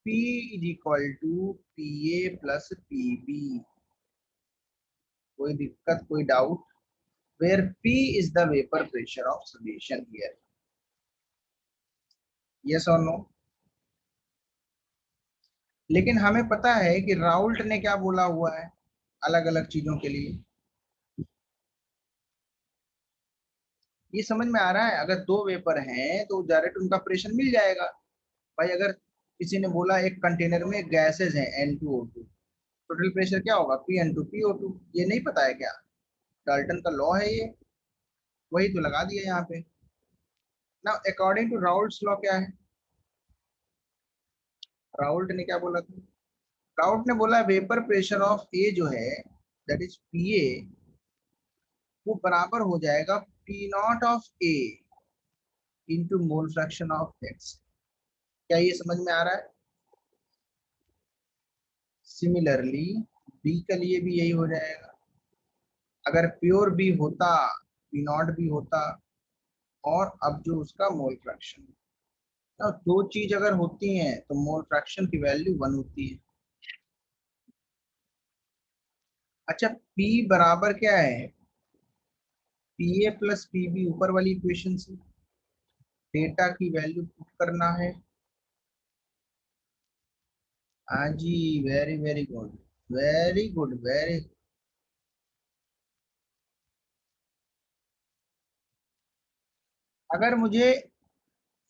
P is equal to P A plus P B. कोई दिक्कत, कोई doubt? Where P is the vapour pressure of solution here. Yes और नो? लेकिन हमें पता है कि राउल्ट ने क्या बोला हुआ है अलग अलग चीजों के लिए। ये समझ में आ रहा है? अगर दो वेपर हैं तो डायरेक्ट उनका प्रेशर मिल जाएगा। भाई अगर किसी ने बोला एक कंटेनर में गैसेज हैं N2O2, टोटल प्रेशर क्या होगा? P N2 PO2। ये नहीं पता है क्या? डाल्टन का लॉ है ये, वही तो लगा दिया यहाँ पे। ना अकॉर्डिंग टू राउल्ट्स लॉ क्या है? राउल्ट ने क्या बोला था? राउल्ट ने बोला वेपर प्रेशर ऑफ ए जो है, दैट इज पी ए, वो बराबर हो जाएगा P not of A into mole fraction of x. क्या ये समझ में आ रहा है? सिमिलरली बी के लिए भी यही हो जाएगा। अगर प्योर बी होता, पी नॉट भी होता, और अब जो उसका मोल फ्रैक्शन, ना दो चीज अगर होती हैं तो मोल फ्रैक्शन की वैल्यू वन होती है। अच्छा, P बराबर क्या है? P A plus P B, ऊपर वाली इक्वेशन से डेटा की वैल्यू पुट करना है। हाँ जी, very very good, very good, very. अगर मुझे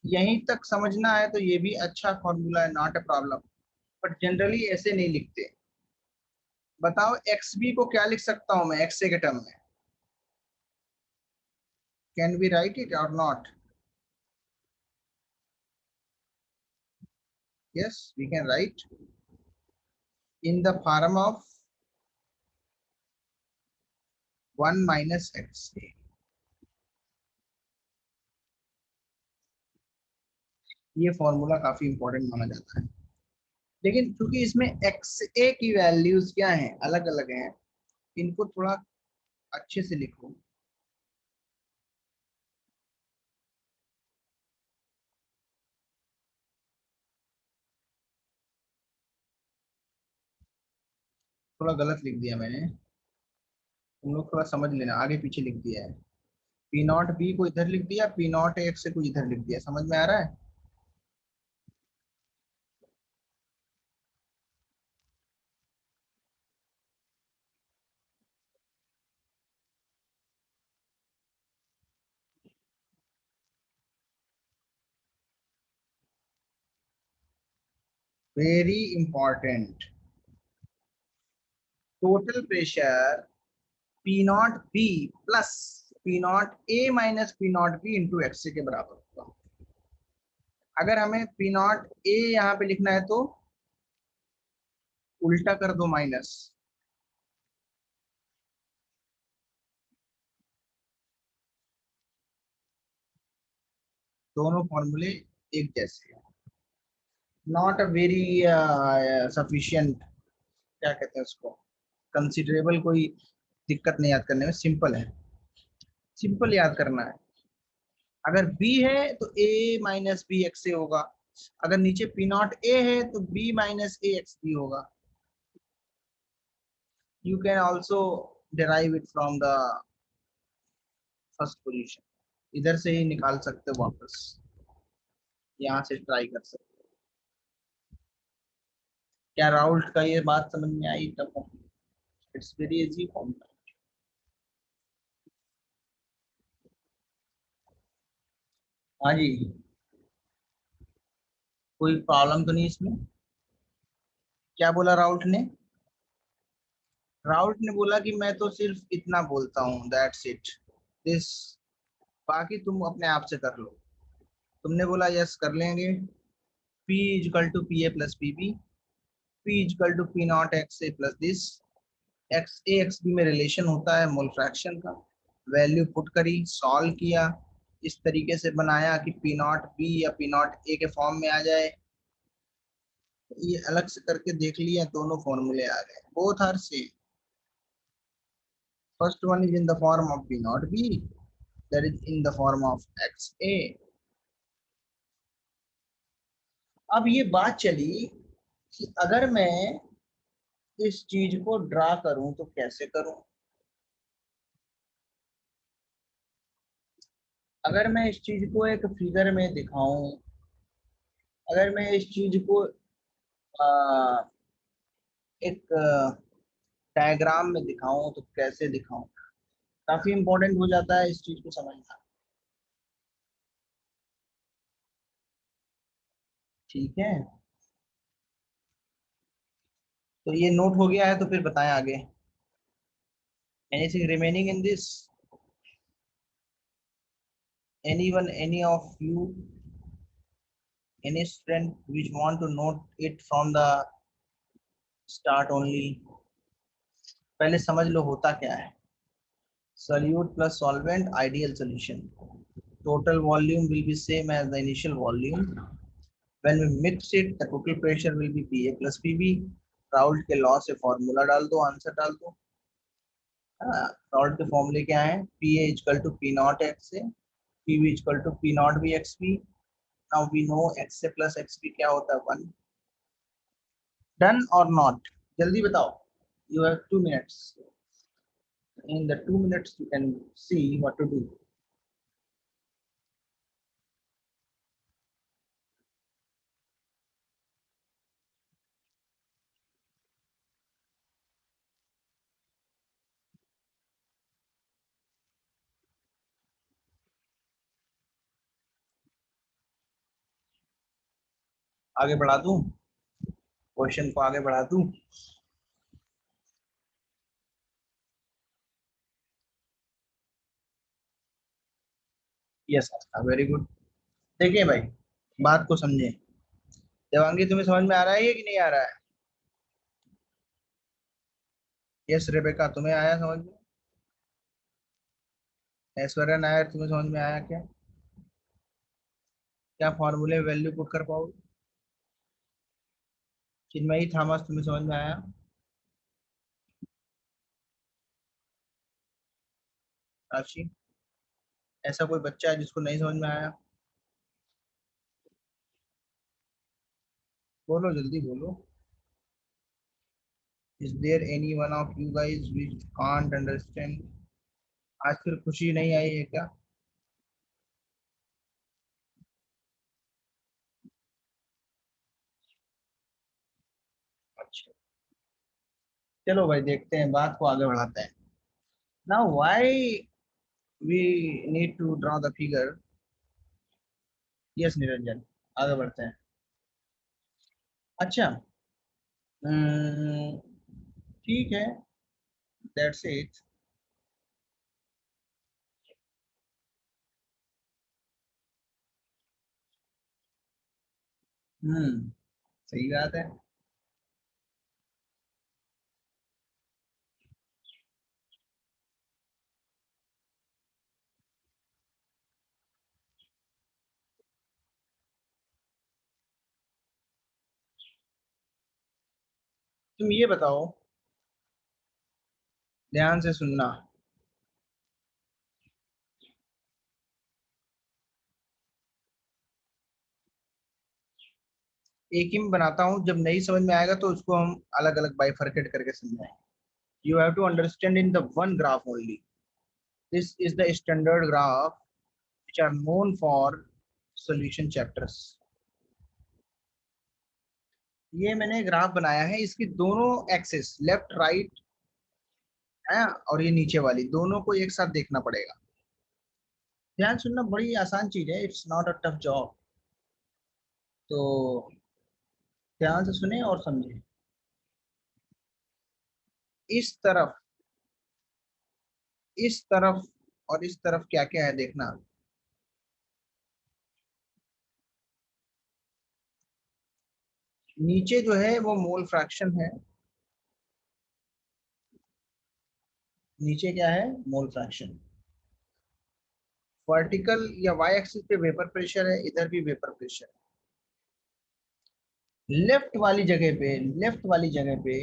यहीं तक समझना है तो ये भी अच्छा फॉर्मूला है, not a problem, but generally ऐसे नहीं लिखते। बताओ एक्स बी को क्या लिख सकता हूं मैं एक्स ए के टर्म में? कैन वी राइट इट और not? Yes, we can write in the form of one minus x a. ये फॉर्मूला काफी इंपॉर्टेंट माना जाता है। लेकिन क्योंकि इसमें एक्स ए की वैल्यूज क्या हैं, अलग अलग हैं, इनको थोड़ा अच्छे से लिखो। थोड़ा गलत लिख दिया मैंने, तुम लोग थोड़ा समझ लेना, आगे पीछे लिख दिया है। पी नॉट बी को इधर लिख दिया, पी नॉट एक्स से को इधर लिख दिया, समझ में आ रहा है? Very important, total pressure P not be plus P not a minus P not be into x के बराबर होगा। अगर हमें पी नॉट ए यहाँ पे लिखना है तो उल्टा कर दो माइनस, दोनों फॉर्मूले एक जैसे हैं। नॉट अ वेरी सफिशियंट, क्या कहते हैं उसको, कंसिडरेबल, कोई दिक्कत नहीं याद करने में, सिंपल है, सिंपल याद करना है। अगर बी है तो ए माइनस बी एक्स से होगा, अगर नीचे पी नॉट ए है तो बी माइनस ए एक्स बी होगा। You can also derive it from the first position, इधर से ही निकाल सकते हो वापस, यहाँ से ट्राई कर सकते हो। क्या राउल्ट का ये बात समझ में आई? तब इट्स वेरी इजी फॉर्मूला। हाँ जी, कोई प्रॉब्लम तो नहीं इसमें? क्या बोला राउल्ट ने? राउल्ट ने बोला कि मैं तो सिर्फ इतना बोलता हूँ, दैट्स इट, दिस, बाकी तुम अपने आप से कर लो। तुमने बोला यस कर लेंगे। P is equal to P A plus P B, P is equal to P naught X A plus this, X A X B में रिलेशन होता है मोल फ्रैक्शन का, वैल्यू पुट करी, सॉल्व किया, इस तरीके से बनाया कि पी नॉट बी या पी नॉट ए के फॉर्म में आ जाए। ये अलग से करके देख लिया, दोनों फॉर्मूले आ गए, both are same. First one is in the form of p not b, that is in the form of x a. अब ये बात चली कि अगर मैं इस चीज को ड्रा करूं तो कैसे करूं। अगर मैं इस चीज को एक फिगर में दिखाऊं, अगर मैं इस चीज को आ, एक डायग्राम में दिखाऊं तो कैसे दिखाऊं, काफी इंपॉर्टेंट हो जाता है इस चीज को समझना। ठीक है, तो ये नोट हो गया है, तो फिर बताएं आगे। Anything remaining in this? anyone, any of you, any student which want to note it from the start only? पहले समझ लो होता क्या है। solute plus solvent, ideal solution, total volume will be same as the initial volume, when we mix it the total pressure will be Pa plus Pb। Raoult के law से formula डाल दो, answer डाल दो। राउल्ट के फॉर्मूले क्या है? P A is equal to P naught X A, P B is equal to P not B X B. Now we know X A plus X B क्या होता है, 1। डन और नॉट? जल्दी बताओ, you have 2 minutes, in the 2 minutes you can see what to do। आगे बढ़ा दूं, question को आगे बढ़ा दूं? Yes, very good. देखिए भाई, बात को समझे। देवांगी तुम्हें समझ में आ रहा है कि नहीं आ रहा है? यस रेबेका, तुम्हें आया समझ में? ऐश्वर्या नायर, तुम्हें समझ में आया क्या? क्या फॉर्मूले वैल्यू पुट कर पाओगे? चिन्मयी थॉमस, तुम्हें समझ में आया? राशि, ऐसा कोई बच्चा है जिसको नहीं समझ में आया? बोलो, जल्दी बोलो। Is there any one of you guys which can't understand? आज फिर खुशी नहीं आई है क्या? अच्छा, चलो भाई देखते हैं, बात को आगे बढ़ाते हैं। Now why we need to draw the figure? Yes Niranjan, आगे बढ़ते हैं। अच्छा, ठीक है, दैट्स इट। सही बात है। तुम ये बताओ, ध्यान से सुनना। एक ही में बनाता हूँ, जब नहीं समझ में आएगा तो उसको हम अलग अलग बाइफरकेट करके समझाएंगे। You have to understand in the one graph only. This is the standard graph which are known for solution chapters। ये मैंने ग्राफ बनाया है, इसकी दोनों एक्सिस लेफ्ट राइट है, और ये नीचे वाली दोनों को एक साथ देखना पड़ेगा। ध्यान सुनना, बड़ी आसान चीज है, it's not a tough job. तो ध्यान से सुने और समझे। इस तरफ, इस तरफ और इस तरफ क्या क्या है देखना। नीचे जो है वो मोल फ्रैक्शन है। नीचे क्या है? Mole fraction. वर्टिकल या वाई एक्सिस पे वेपर प्रेशर है, इधर भी वेपर प्रेशर है। लेफ्ट वाली जगह पे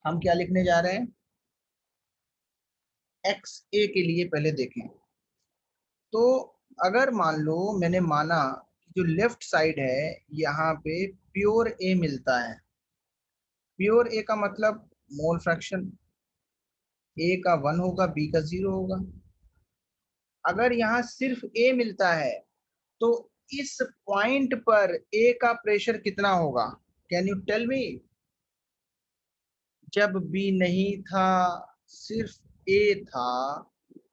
हम क्या लिखने जा रहे हैं? एक्स ए के लिए पहले देखें। तो अगर मान लो मैंने माना कि जो लेफ्ट साइड है यहाँ पे प्योर ए मिलता है। प्योर ए का मतलब मोल फ्रैक्शन, ए का 1 होगा, बी का 0 होगा। अगर यहाँ सिर्फ ए मिलता है तो इस पॉइंट पर ए का प्रेशर कितना होगा? Can you tell me? जब बी नहीं था, सिर्फ ए था,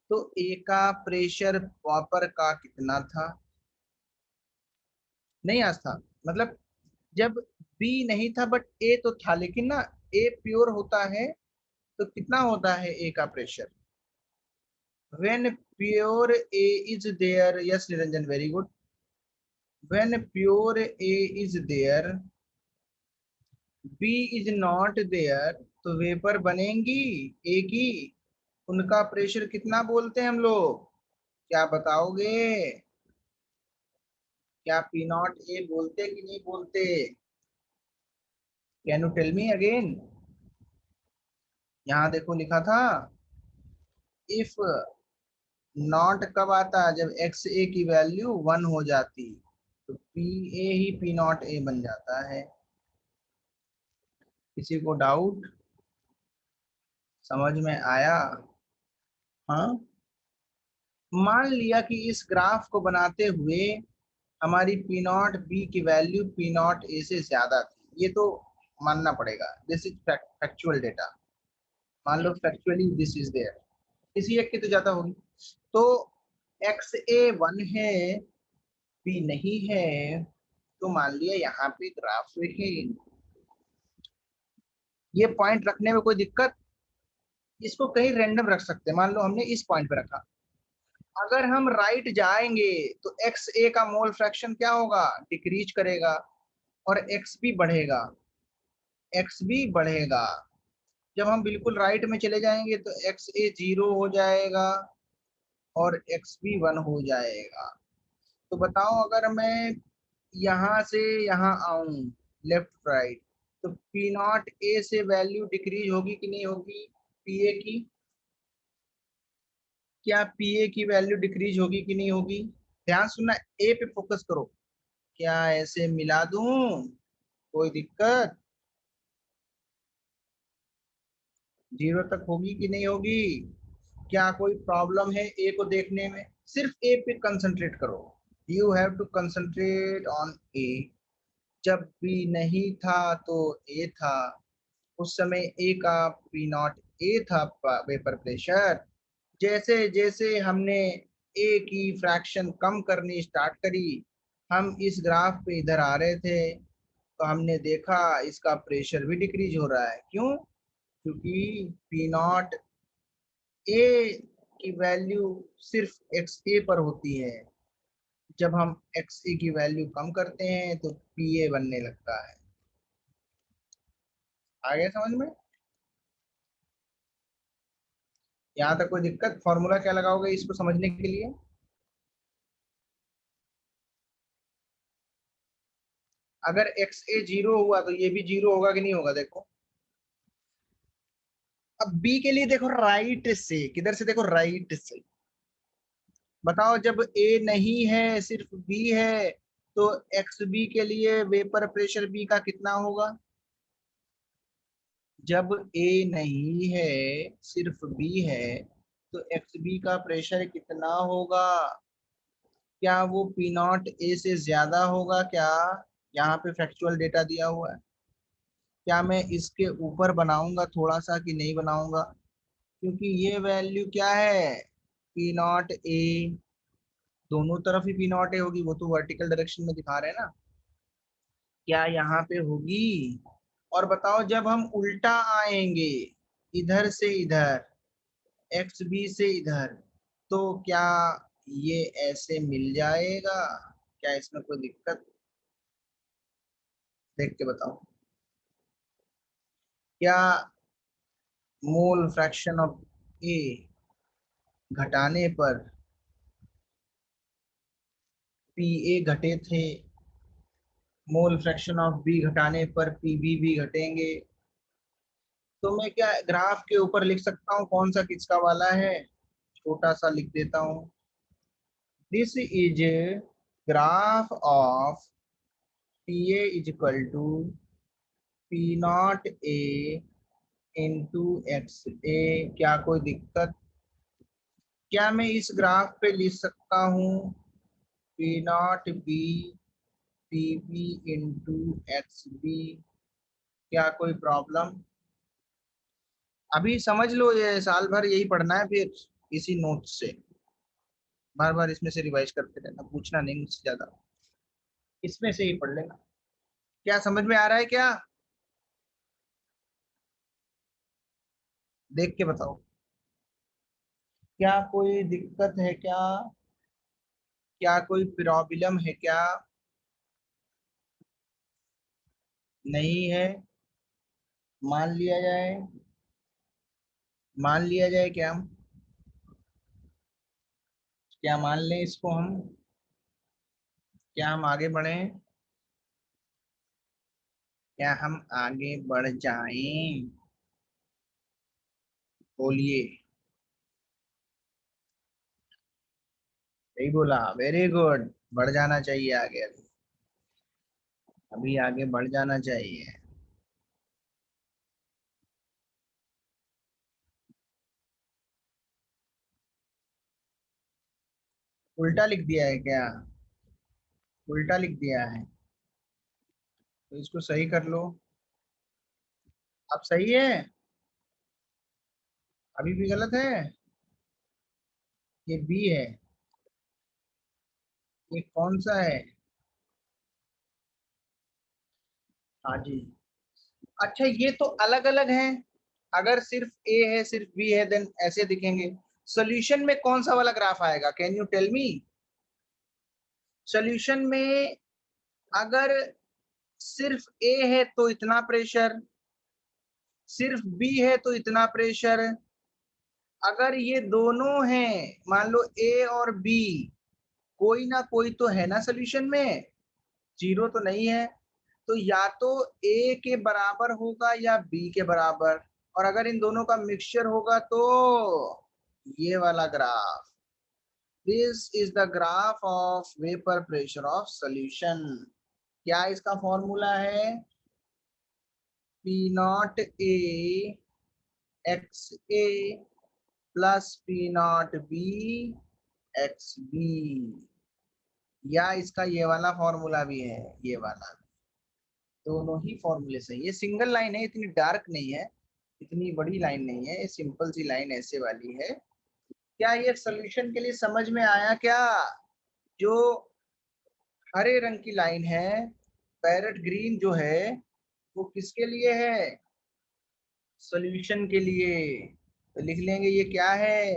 तो ए का प्रेशर वापर का कितना था? नहीं आज था, मतलब जब बी नहीं था बट ए तो था, लेकिन ना ए प्योर होता है तो कितना होता है ए का pressure? When pure A is there, yes Niranjan, very good. When pure A is there, B is not there, तो वेपर बनेंगी ए की। उनका प्रेशर कितना बोलते हैं हम लोग? क्या बताओगे? क्या पी नॉट ए बोलते कि नहीं बोलते? Can you tell me again? यहाँ देखो लिखा था, इफ नॉट कब आता? जब एक्स ए की वैल्यू 1 हो जाती, तो P A he P not a बन जाता है। किसी को डाउट? समझ में आया? हाँ। मान लिया कि इस ग्राफ को बनाते हुए हमारी पी नॉट बी की वैल्यू पी नॉट ए से ज्यादा थी, ये तो मानना पड़ेगा, दिस इज फैक्चुअल डेटा। मान लो फैक्चुअली दिस इज देयर, किसी एक की तो ज्यादा होगी। तो एक्स ए 1 है, बी नहीं है, तो मान लिया यहाँ पे ग्राफ है। ये पॉइंट रखने में कोई दिक्कत? इसको कहीं रैंडम रख सकते हैं, मान लो हमने इस पॉइंट पे रखा। अगर हम राइट जाएंगे तो एक्स ए का मोल फ्रैक्शन क्या होगा? डिक्रीज करेगा, और एक्स भी बढ़ेगा, एक्स भी बढ़ेगा। जब हम बिल्कुल राइट में चले जाएंगे तो एक्स ए 0 हो जाएगा और एक्स भी 1 हो जाएगा। तो बताओ, अगर मैं यहाँ से यहाँ आऊं, लेफ्ट राइट, तो पी नॉट ए से वैल्यू डिक्रीज होगी कि नहीं होगी? पीए की, क्या पीए की वैल्यू डिक्रीज होगी कि नहीं होगी? ध्यान सुनना, ए पे फोकस करो। क्या ऐसे मिला दूं? कोई दिक्कत? 0 तक होगी कि नहीं होगी? क्या कोई प्रॉब्लम है ए को देखने में? सिर्फ ए पे कंसंट्रेट करो। You have to concentrate on a. जब बी नहीं था तो ए था, उस समय ए का पी नॉट ए था वेपर प्रेशर। जैसे जैसे हमने ए की फ्रैक्शन कम करनी स्टार्ट करी, हम इस ग्राफ पे इधर आ रहे थे, तो हमने देखा इसका प्रेशर भी डिक्रीज हो रहा है। क्यों? क्योंकि पी नॉट ए की वैल्यू सिर्फ एक्स ए पर होती है। जब हम एक्स ए की वैल्यू कम करते हैं तो पी ए बनने लगता है। आ गया समझ में? यहाँ तक कोई दिक्कत? फॉर्मूला क्या लगाओगे इसको समझने के लिए? अगर एक्स ए जीरो हुआ तो ये भी जीरो होगा कि नहीं होगा? देखो अब बी के लिए देखो राइट से, किधर से देखो? राइट से। बताओ जब ए नहीं है सिर्फ बी है तो एक्स बी के लिए वेपर प्रेशर बी का कितना होगा? जब ए नहीं है सिर्फ बी है तो एक्स बी का प्रेशर कितना होगा? क्या वो पी नॉट ए से ज्यादा होगा क्या? यहाँ पे फैक्चुअल डेटा दिया हुआ है। क्या मैं इसके ऊपर बनाऊंगा थोड़ा सा कि नहीं बनाऊंगा? क्योंकि ये वैल्यू क्या है? P not a. दोनों तरफ ही पी नॉट ए होगी, वो तो वर्टिकल डायरेक्शन में दिखा रहे हैं ना। क्या यहाँ पे होगी? और बताओ जब हम उल्टा आएंगे, इधर से इधर, एक्स बी से इधर, तो क्या ये ऐसे मिल जाएगा? क्या इसमें कोई दिक्कत? देख के बताओ। क्या मोल फ्रैक्शन ऑफ ए घटाने पर पी ए घटे थे, मोल फ्रैक्शन ऑफ बी घटाने पर पी बी भी घटेंगे? तो मैं क्या ग्राफ के ऊपर लिख सकता हूँ कौन सा किसका वाला है? छोटा सा लिख देता हूँ। This is graph of p a is equal to P not a into x a. क्या कोई दिक्कत? क्या मैं इस ग्राफ पे लिख सकता हूँ P not B P B into X B? क्या कोई प्रॉब्लम? अभी समझ लो, ये साल भर यही पढ़ना है, फिर इसी नोट से बार बार इसमें से रिवाइज करते रहना, पूछना नहीं मुझसे ज्यादा, इसमें से ही पढ़ लेना। क्या समझ में आ रहा है क्या? देख के बताओ। क्या कोई दिक्कत है क्या? क्या कोई प्रॉब्लम है क्या? नहीं है? मान लिया जाए? मान लिया जाए क्या? क्या मान लें इसको हम? क्या हम आगे बढ़ें? क्या हम आगे बढ़ जाएं? बोलिए। सही बोला, वेरी गुड। बढ़ जाना चाहिए आगे, अभी अभी आगे बढ़ जाना चाहिए। उल्टा लिख दिया है क्या? उल्टा लिख दिया है तो इसको सही कर लो। अब सही है? अभी भी गलत है? ये बी है। ये कौन सा है? हाँ जी। अच्छा ये तो अलग अलग हैं। अगर सिर्फ ए है सिर्फ बी है देन ऐसे दिखेंगे। सॉल्यूशन में कौन सा वाला ग्राफ आएगा? Can you tell me? Solution में अगर सिर्फ ए है तो इतना प्रेशर, सिर्फ बी है तो इतना प्रेशर। अगर ये दोनों हैं, मान लो ए और बी, कोई ना कोई तो है ना सॉल्यूशन में, जीरो तो नहीं है। तो या तो ए के बराबर होगा या बी के बराबर, और अगर इन दोनों का मिक्सचर होगा तो ये वाला graph. This is the graph of vapour pressure of solution. क्या इसका फॉर्मूला है? P not A X A plus P not B X B. या इसका ये वाला फॉर्मूला भी है, ये वाला। दोनों ही फॉर्मूले सही है। सिंगल लाइन है, इतनी डार्क नहीं है, इतनी बड़ी लाइन नहीं है, सिंपल सी लाइन ऐसे वाली है। क्या ये सॉल्यूशन के लिए समझ में आया क्या? जो हरे रंग की लाइन है पैरेट ग्रीन जो है वो किसके लिए है? सॉल्यूशन के लिए। तो लिख लेंगे ये क्या है?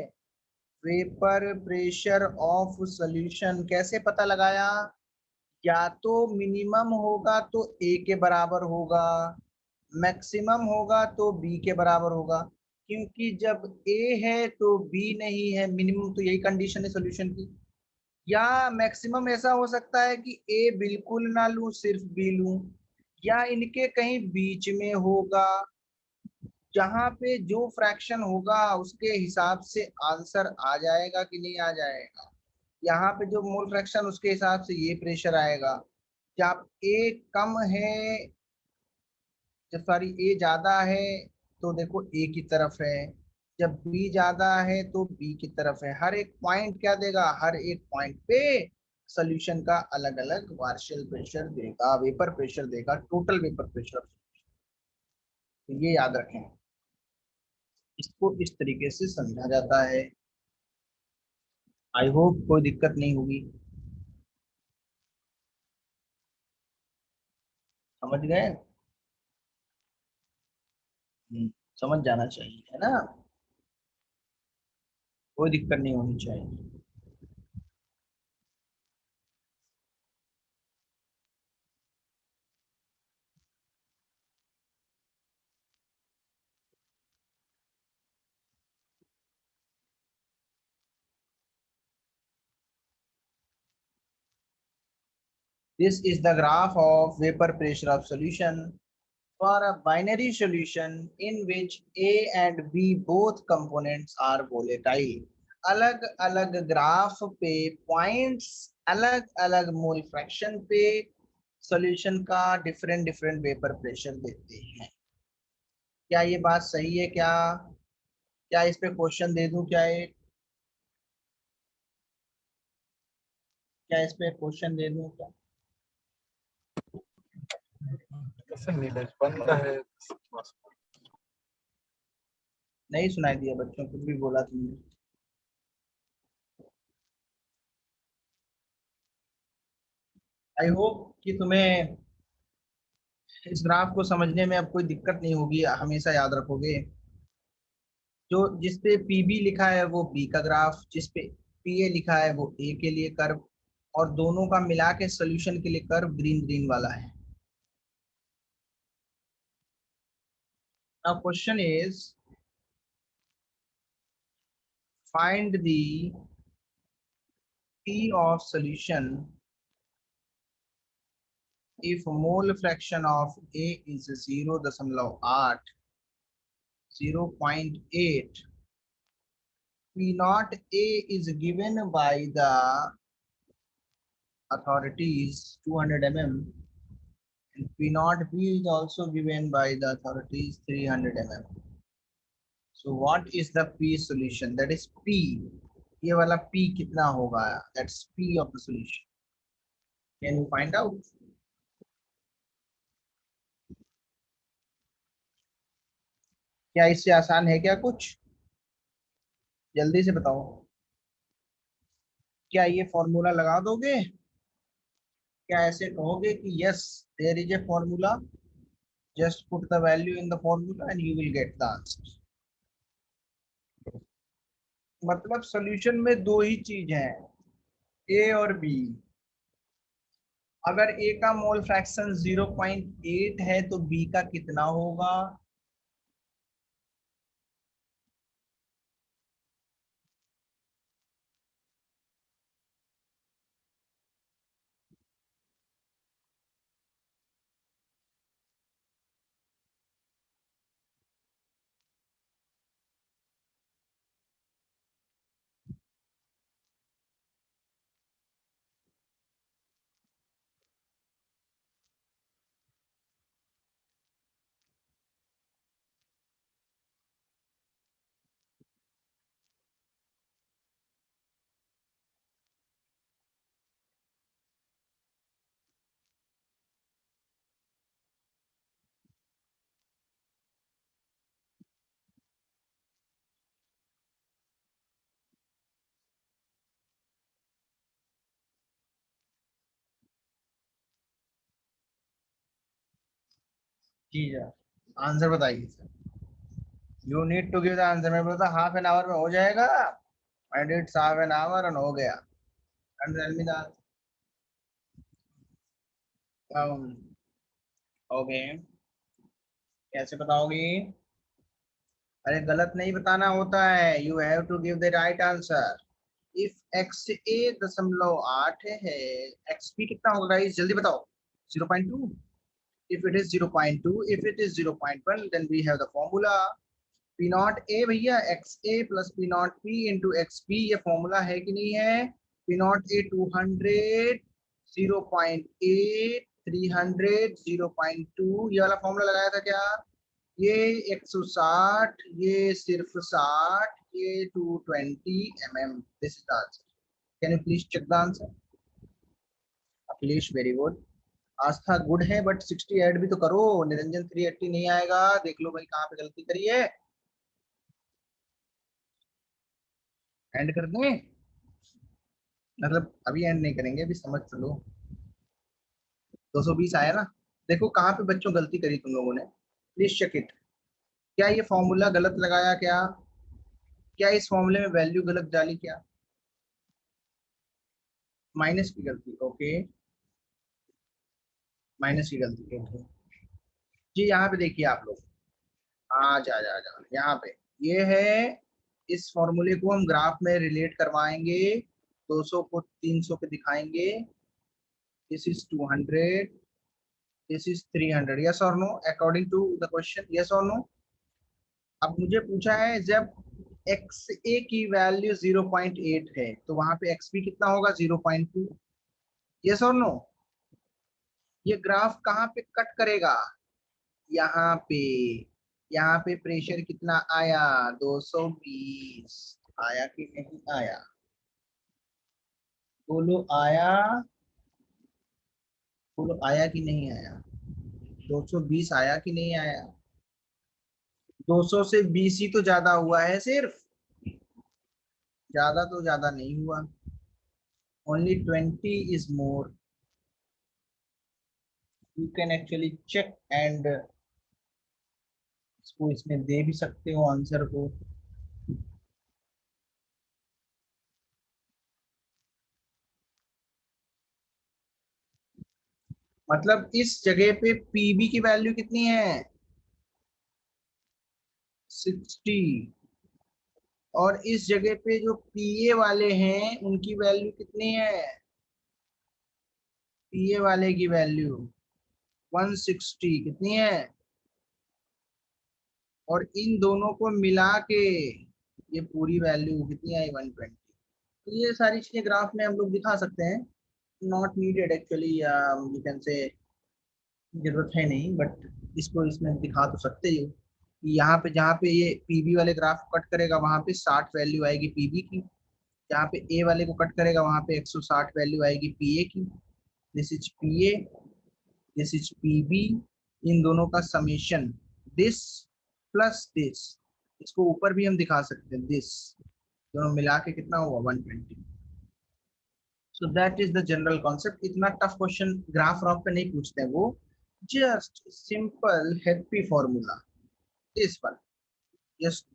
Vapour pressure of solution. कैसे पता लगाया? या तो मिनिमम होगा तो ए के बराबर होगा, मैक्सिमम होगा तो बी के बराबर होगा। क्योंकि जब ए है तो बी नहीं है, मिनिमम तो यही कंडीशन है सॉल्यूशन की। या मैक्सिमम ऐसा हो सकता है कि ए बिल्कुल ना लूं, सिर्फ बी लूं, या इनके कहीं बीच में होगा। जहां पे जो फ्रैक्शन होगा उसके हिसाब से आंसर आ जाएगा कि नहीं आ जाएगा। यहाँ पे जो मोल फ्रैक्शन उसके हिसाब से ये प्रेशर आएगा। जब ए कम है, जब सॉरी ए ज्यादा है तो देखो ए की तरफ है, जब बी ज्यादा है तो बी की तरफ है। हर एक पॉइंट क्या देगा? हर एक पॉइंट पे सोल्यूशन का अलग अलग वार्शियल प्रेशर देगा, वेपर प्रेशर देगा, टोटल वेपर प्रेशर। तो ये याद रखें, इसको इस तरीके से समझा जाता है। आई होप कोई दिक्कत नहीं होगी। समझ गए? समझ जाना चाहिए, है ना? कोई दिक्कत नहीं होनी चाहिए। This is the graph of vapor pressure of solution for a binary solution in which A and B both components are volatile. अलग अलग ग्राफ पे पॉइंट्स अलग अलग मोल फ्रैक्शन पे सॉल्यूशन का डिफरेंट डिफरेंट वेपर प्रेशर देते हैं। क्या ये बात सही है? क्या क्या इस पे क्वेश्चन दे दूं? क्या एक, क्या इस पे क्वेश्चन दे दूं क्या? कैसे नीरज बंद है? नहीं सुनाई दिया बच्चों, कुछ भी बोला तुमने? आई होप कि तुम्हें इस ग्राफ को समझने में अब कोई दिक्कत नहीं होगी। हमेशा याद रखोगे, जो जिस पे पीबी लिखा है वो बी का ग्राफ, जिस पे पीए लिखा है वो ए के लिए कर्व, और दोनों का मिला के सोल्यूशन के लिए कर्व ग्रीन ग्रीन वाला है। Now question is find the P of solution if mole fraction of A is 0.8, 0.8, P naught A is given by the authorities 200 mm, and P naught B is also given by the authorities 300 mm. So what is the P solution? That is P. ये वाला P कितना होगा? That's P of the solution. Can you find out? क्या इससे आसान है क्या कुछ? जल्दी से बताओ। क्या ये फॉर्मूला लगा दोगे? क्या ऐसे कहोगे कि yes there is a formula, just put the value in the formula and you will get the answer? मतलब सॉल्यूशन में दो ही चीज है, ए और बी। अगर ए का मोल फ्रैक्शन 0.8 है तो बी का कितना होगा? जी सर, आंसर बताइए सर। You need to give the answer. मैं बोलता हाफ एन आवर में हो जाएगा, and it's half an hour and हो गया। And tell me the okay, कैसे बताओगी? अरे गलत नहीं बताना होता है, you have to give the right answer. If x a 0.8 है, एक्स बी कितना होगा गाइस, जल्दी बताओ। 0.2। if it is 0.2, if it is 0.1, then we have the formula p naught a भैया, X A plus P naught P into X B, ये formula है कि नहीं है? पी नॉट ए 200, 0.8, 300, 0.2, ये वाला फॉर्मूला लगाया था क्या? ये 160, ये सिर्फ 60, ये 220 mm। This is the answer. Can you please check the answer? Akhilesh very good. Aastha good है, बट 60 ऐड भी तो करो। निरंजन 380 नहीं आएगा, देख लो भाई कहाँ पे गलती करी है। एंड कर दें? मतलब अभी एंड नहीं करेंगे, अभी समझ तो लो। 220 आया ना? देखो कहाँ पे बच्चों गलती करी तुम लोगों ने, प्लीज चेक इट। क्या ये फॉर्मूला गलत लगाया क्या? क्या इस फॉर्मूले में वैल्यू गलत डाली क्या? माइनस की गलती, ओके, माइनस की गलती, ओके। जी यहाँ पे देखिए आप लोग, आ जा जा जा यहाँ पे, ये है। इस फॉर्मूले को हम ग्राफ में रिलेट करवाएंगे, 200 को 300 पे दिखाएंगे। This is 200, this is 300, yes और no according to the question, yes और नो? अब मुझे पूछा है जब एक्स ए की वैल्यू 0.8 है तो वहां पे एक्स बी कितना होगा? 0.2, यस और नो? ये ग्राफ कहाँ पे कट करेगा? यहाँ पे। यहाँ पे प्रेशर कितना आया? 220 आया कि नहीं आया? बोलो आया, बोलो आया कि नहीं आया? 220 आया कि नहीं आया? 200 से 20 ही तो ज्यादा हुआ है सिर्फ, ज्यादा तो ज्यादा नहीं हुआ। Only 20 is more. You can actually check and इसको इसमें दे भी सकते हो आंसर को। मतलब इस जगह पे पीबी की वैल्यू कितनी है? 60। और इस जगह पे जो पीए वाले हैं उनकी वैल्यू कितनी है? पीए वाले की वैल्यू 160 कितनी है? और इन दोनों को मिला के ये पूरी वैल्यू कितनी आई? 120। तो ये सारी चीजें ग्राफ में हम लोग दिखा सकते हैं, not needed actually, you can say जरूरत है नहीं, बट इसको इसमें दिखा तो सकते ही हो कि यहाँ पे जहाँ पे ये पीबी वाले ग्राफ कट करेगा वहां पे 60 वैल्यू आएगी पीबी की, जहाँ पे ए वाले को कट करेगा वहां पे 160 वैल्यू आएगी पीए की। This is p a, this is p b, इन दोनों का समेशन, दिस प्लस दिस, इसको ऊपर भी हम दिखा सकते हैं, दिस दोनों मिला के कितना हुआ? 120। So that is the general concept. इतना टफ क्वेश्चन ग्राफ रॉक पे नहीं पूछते हैं वो, जस्ट सिंपल हैप्पी फॉर्मूला, इस पर जस्ट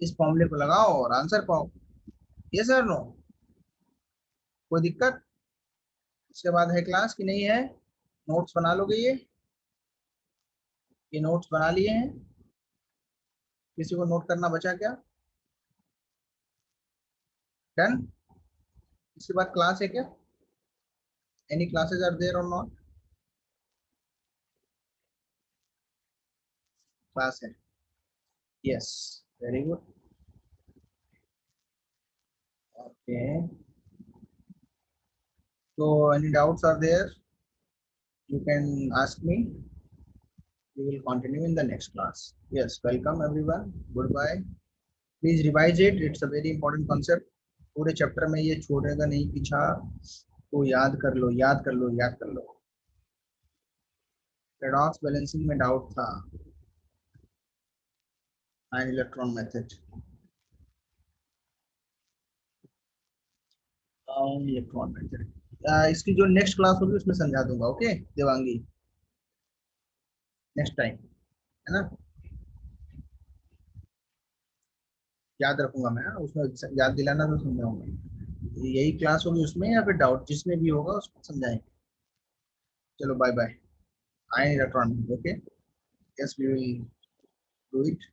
इस फॉर्मूले को लगाओ और आंसर पाओ। Yes sir, no? कोई दिक्कत? उसके बाद है क्लास की नहीं है? नोट्स बना लोगे ये नोट्स बना लिए हैं? किसी को नोट करना बचा क्या? डन? इसके बाद क्लास है क्या? एनी क्लासेस आर देयर और नॉट? क्लास है, यस, वेरी गुड, ओके। तो any doubts are there, you can ask me. We will continue in the next class. Yes, welcome everyone, goodbye, please revise it, it's a very important concept। पूरे chapter में ये छोड़ेगा नहीं पीछा, तो याद कर लो, याद कर लो, याद कर लो। रेडॉक्स बैलेंसिंग में डाउट था, ion electron method, electron method, इसकी जो नेक्स्ट क्लास होगी उसमें समझा दूंगा, ओके देवांगी? नेक्स्ट टाइम, है ना। याद रखूंगा मैं, हाँ, उसमें याद दिलाना तो समझाऊंगा। यही क्लास होगी उसमें, या फिर डाउट जिसमें भी होगा उसको समझाएंगे। चलो bye bye. I electronic, okay, yes we will do it.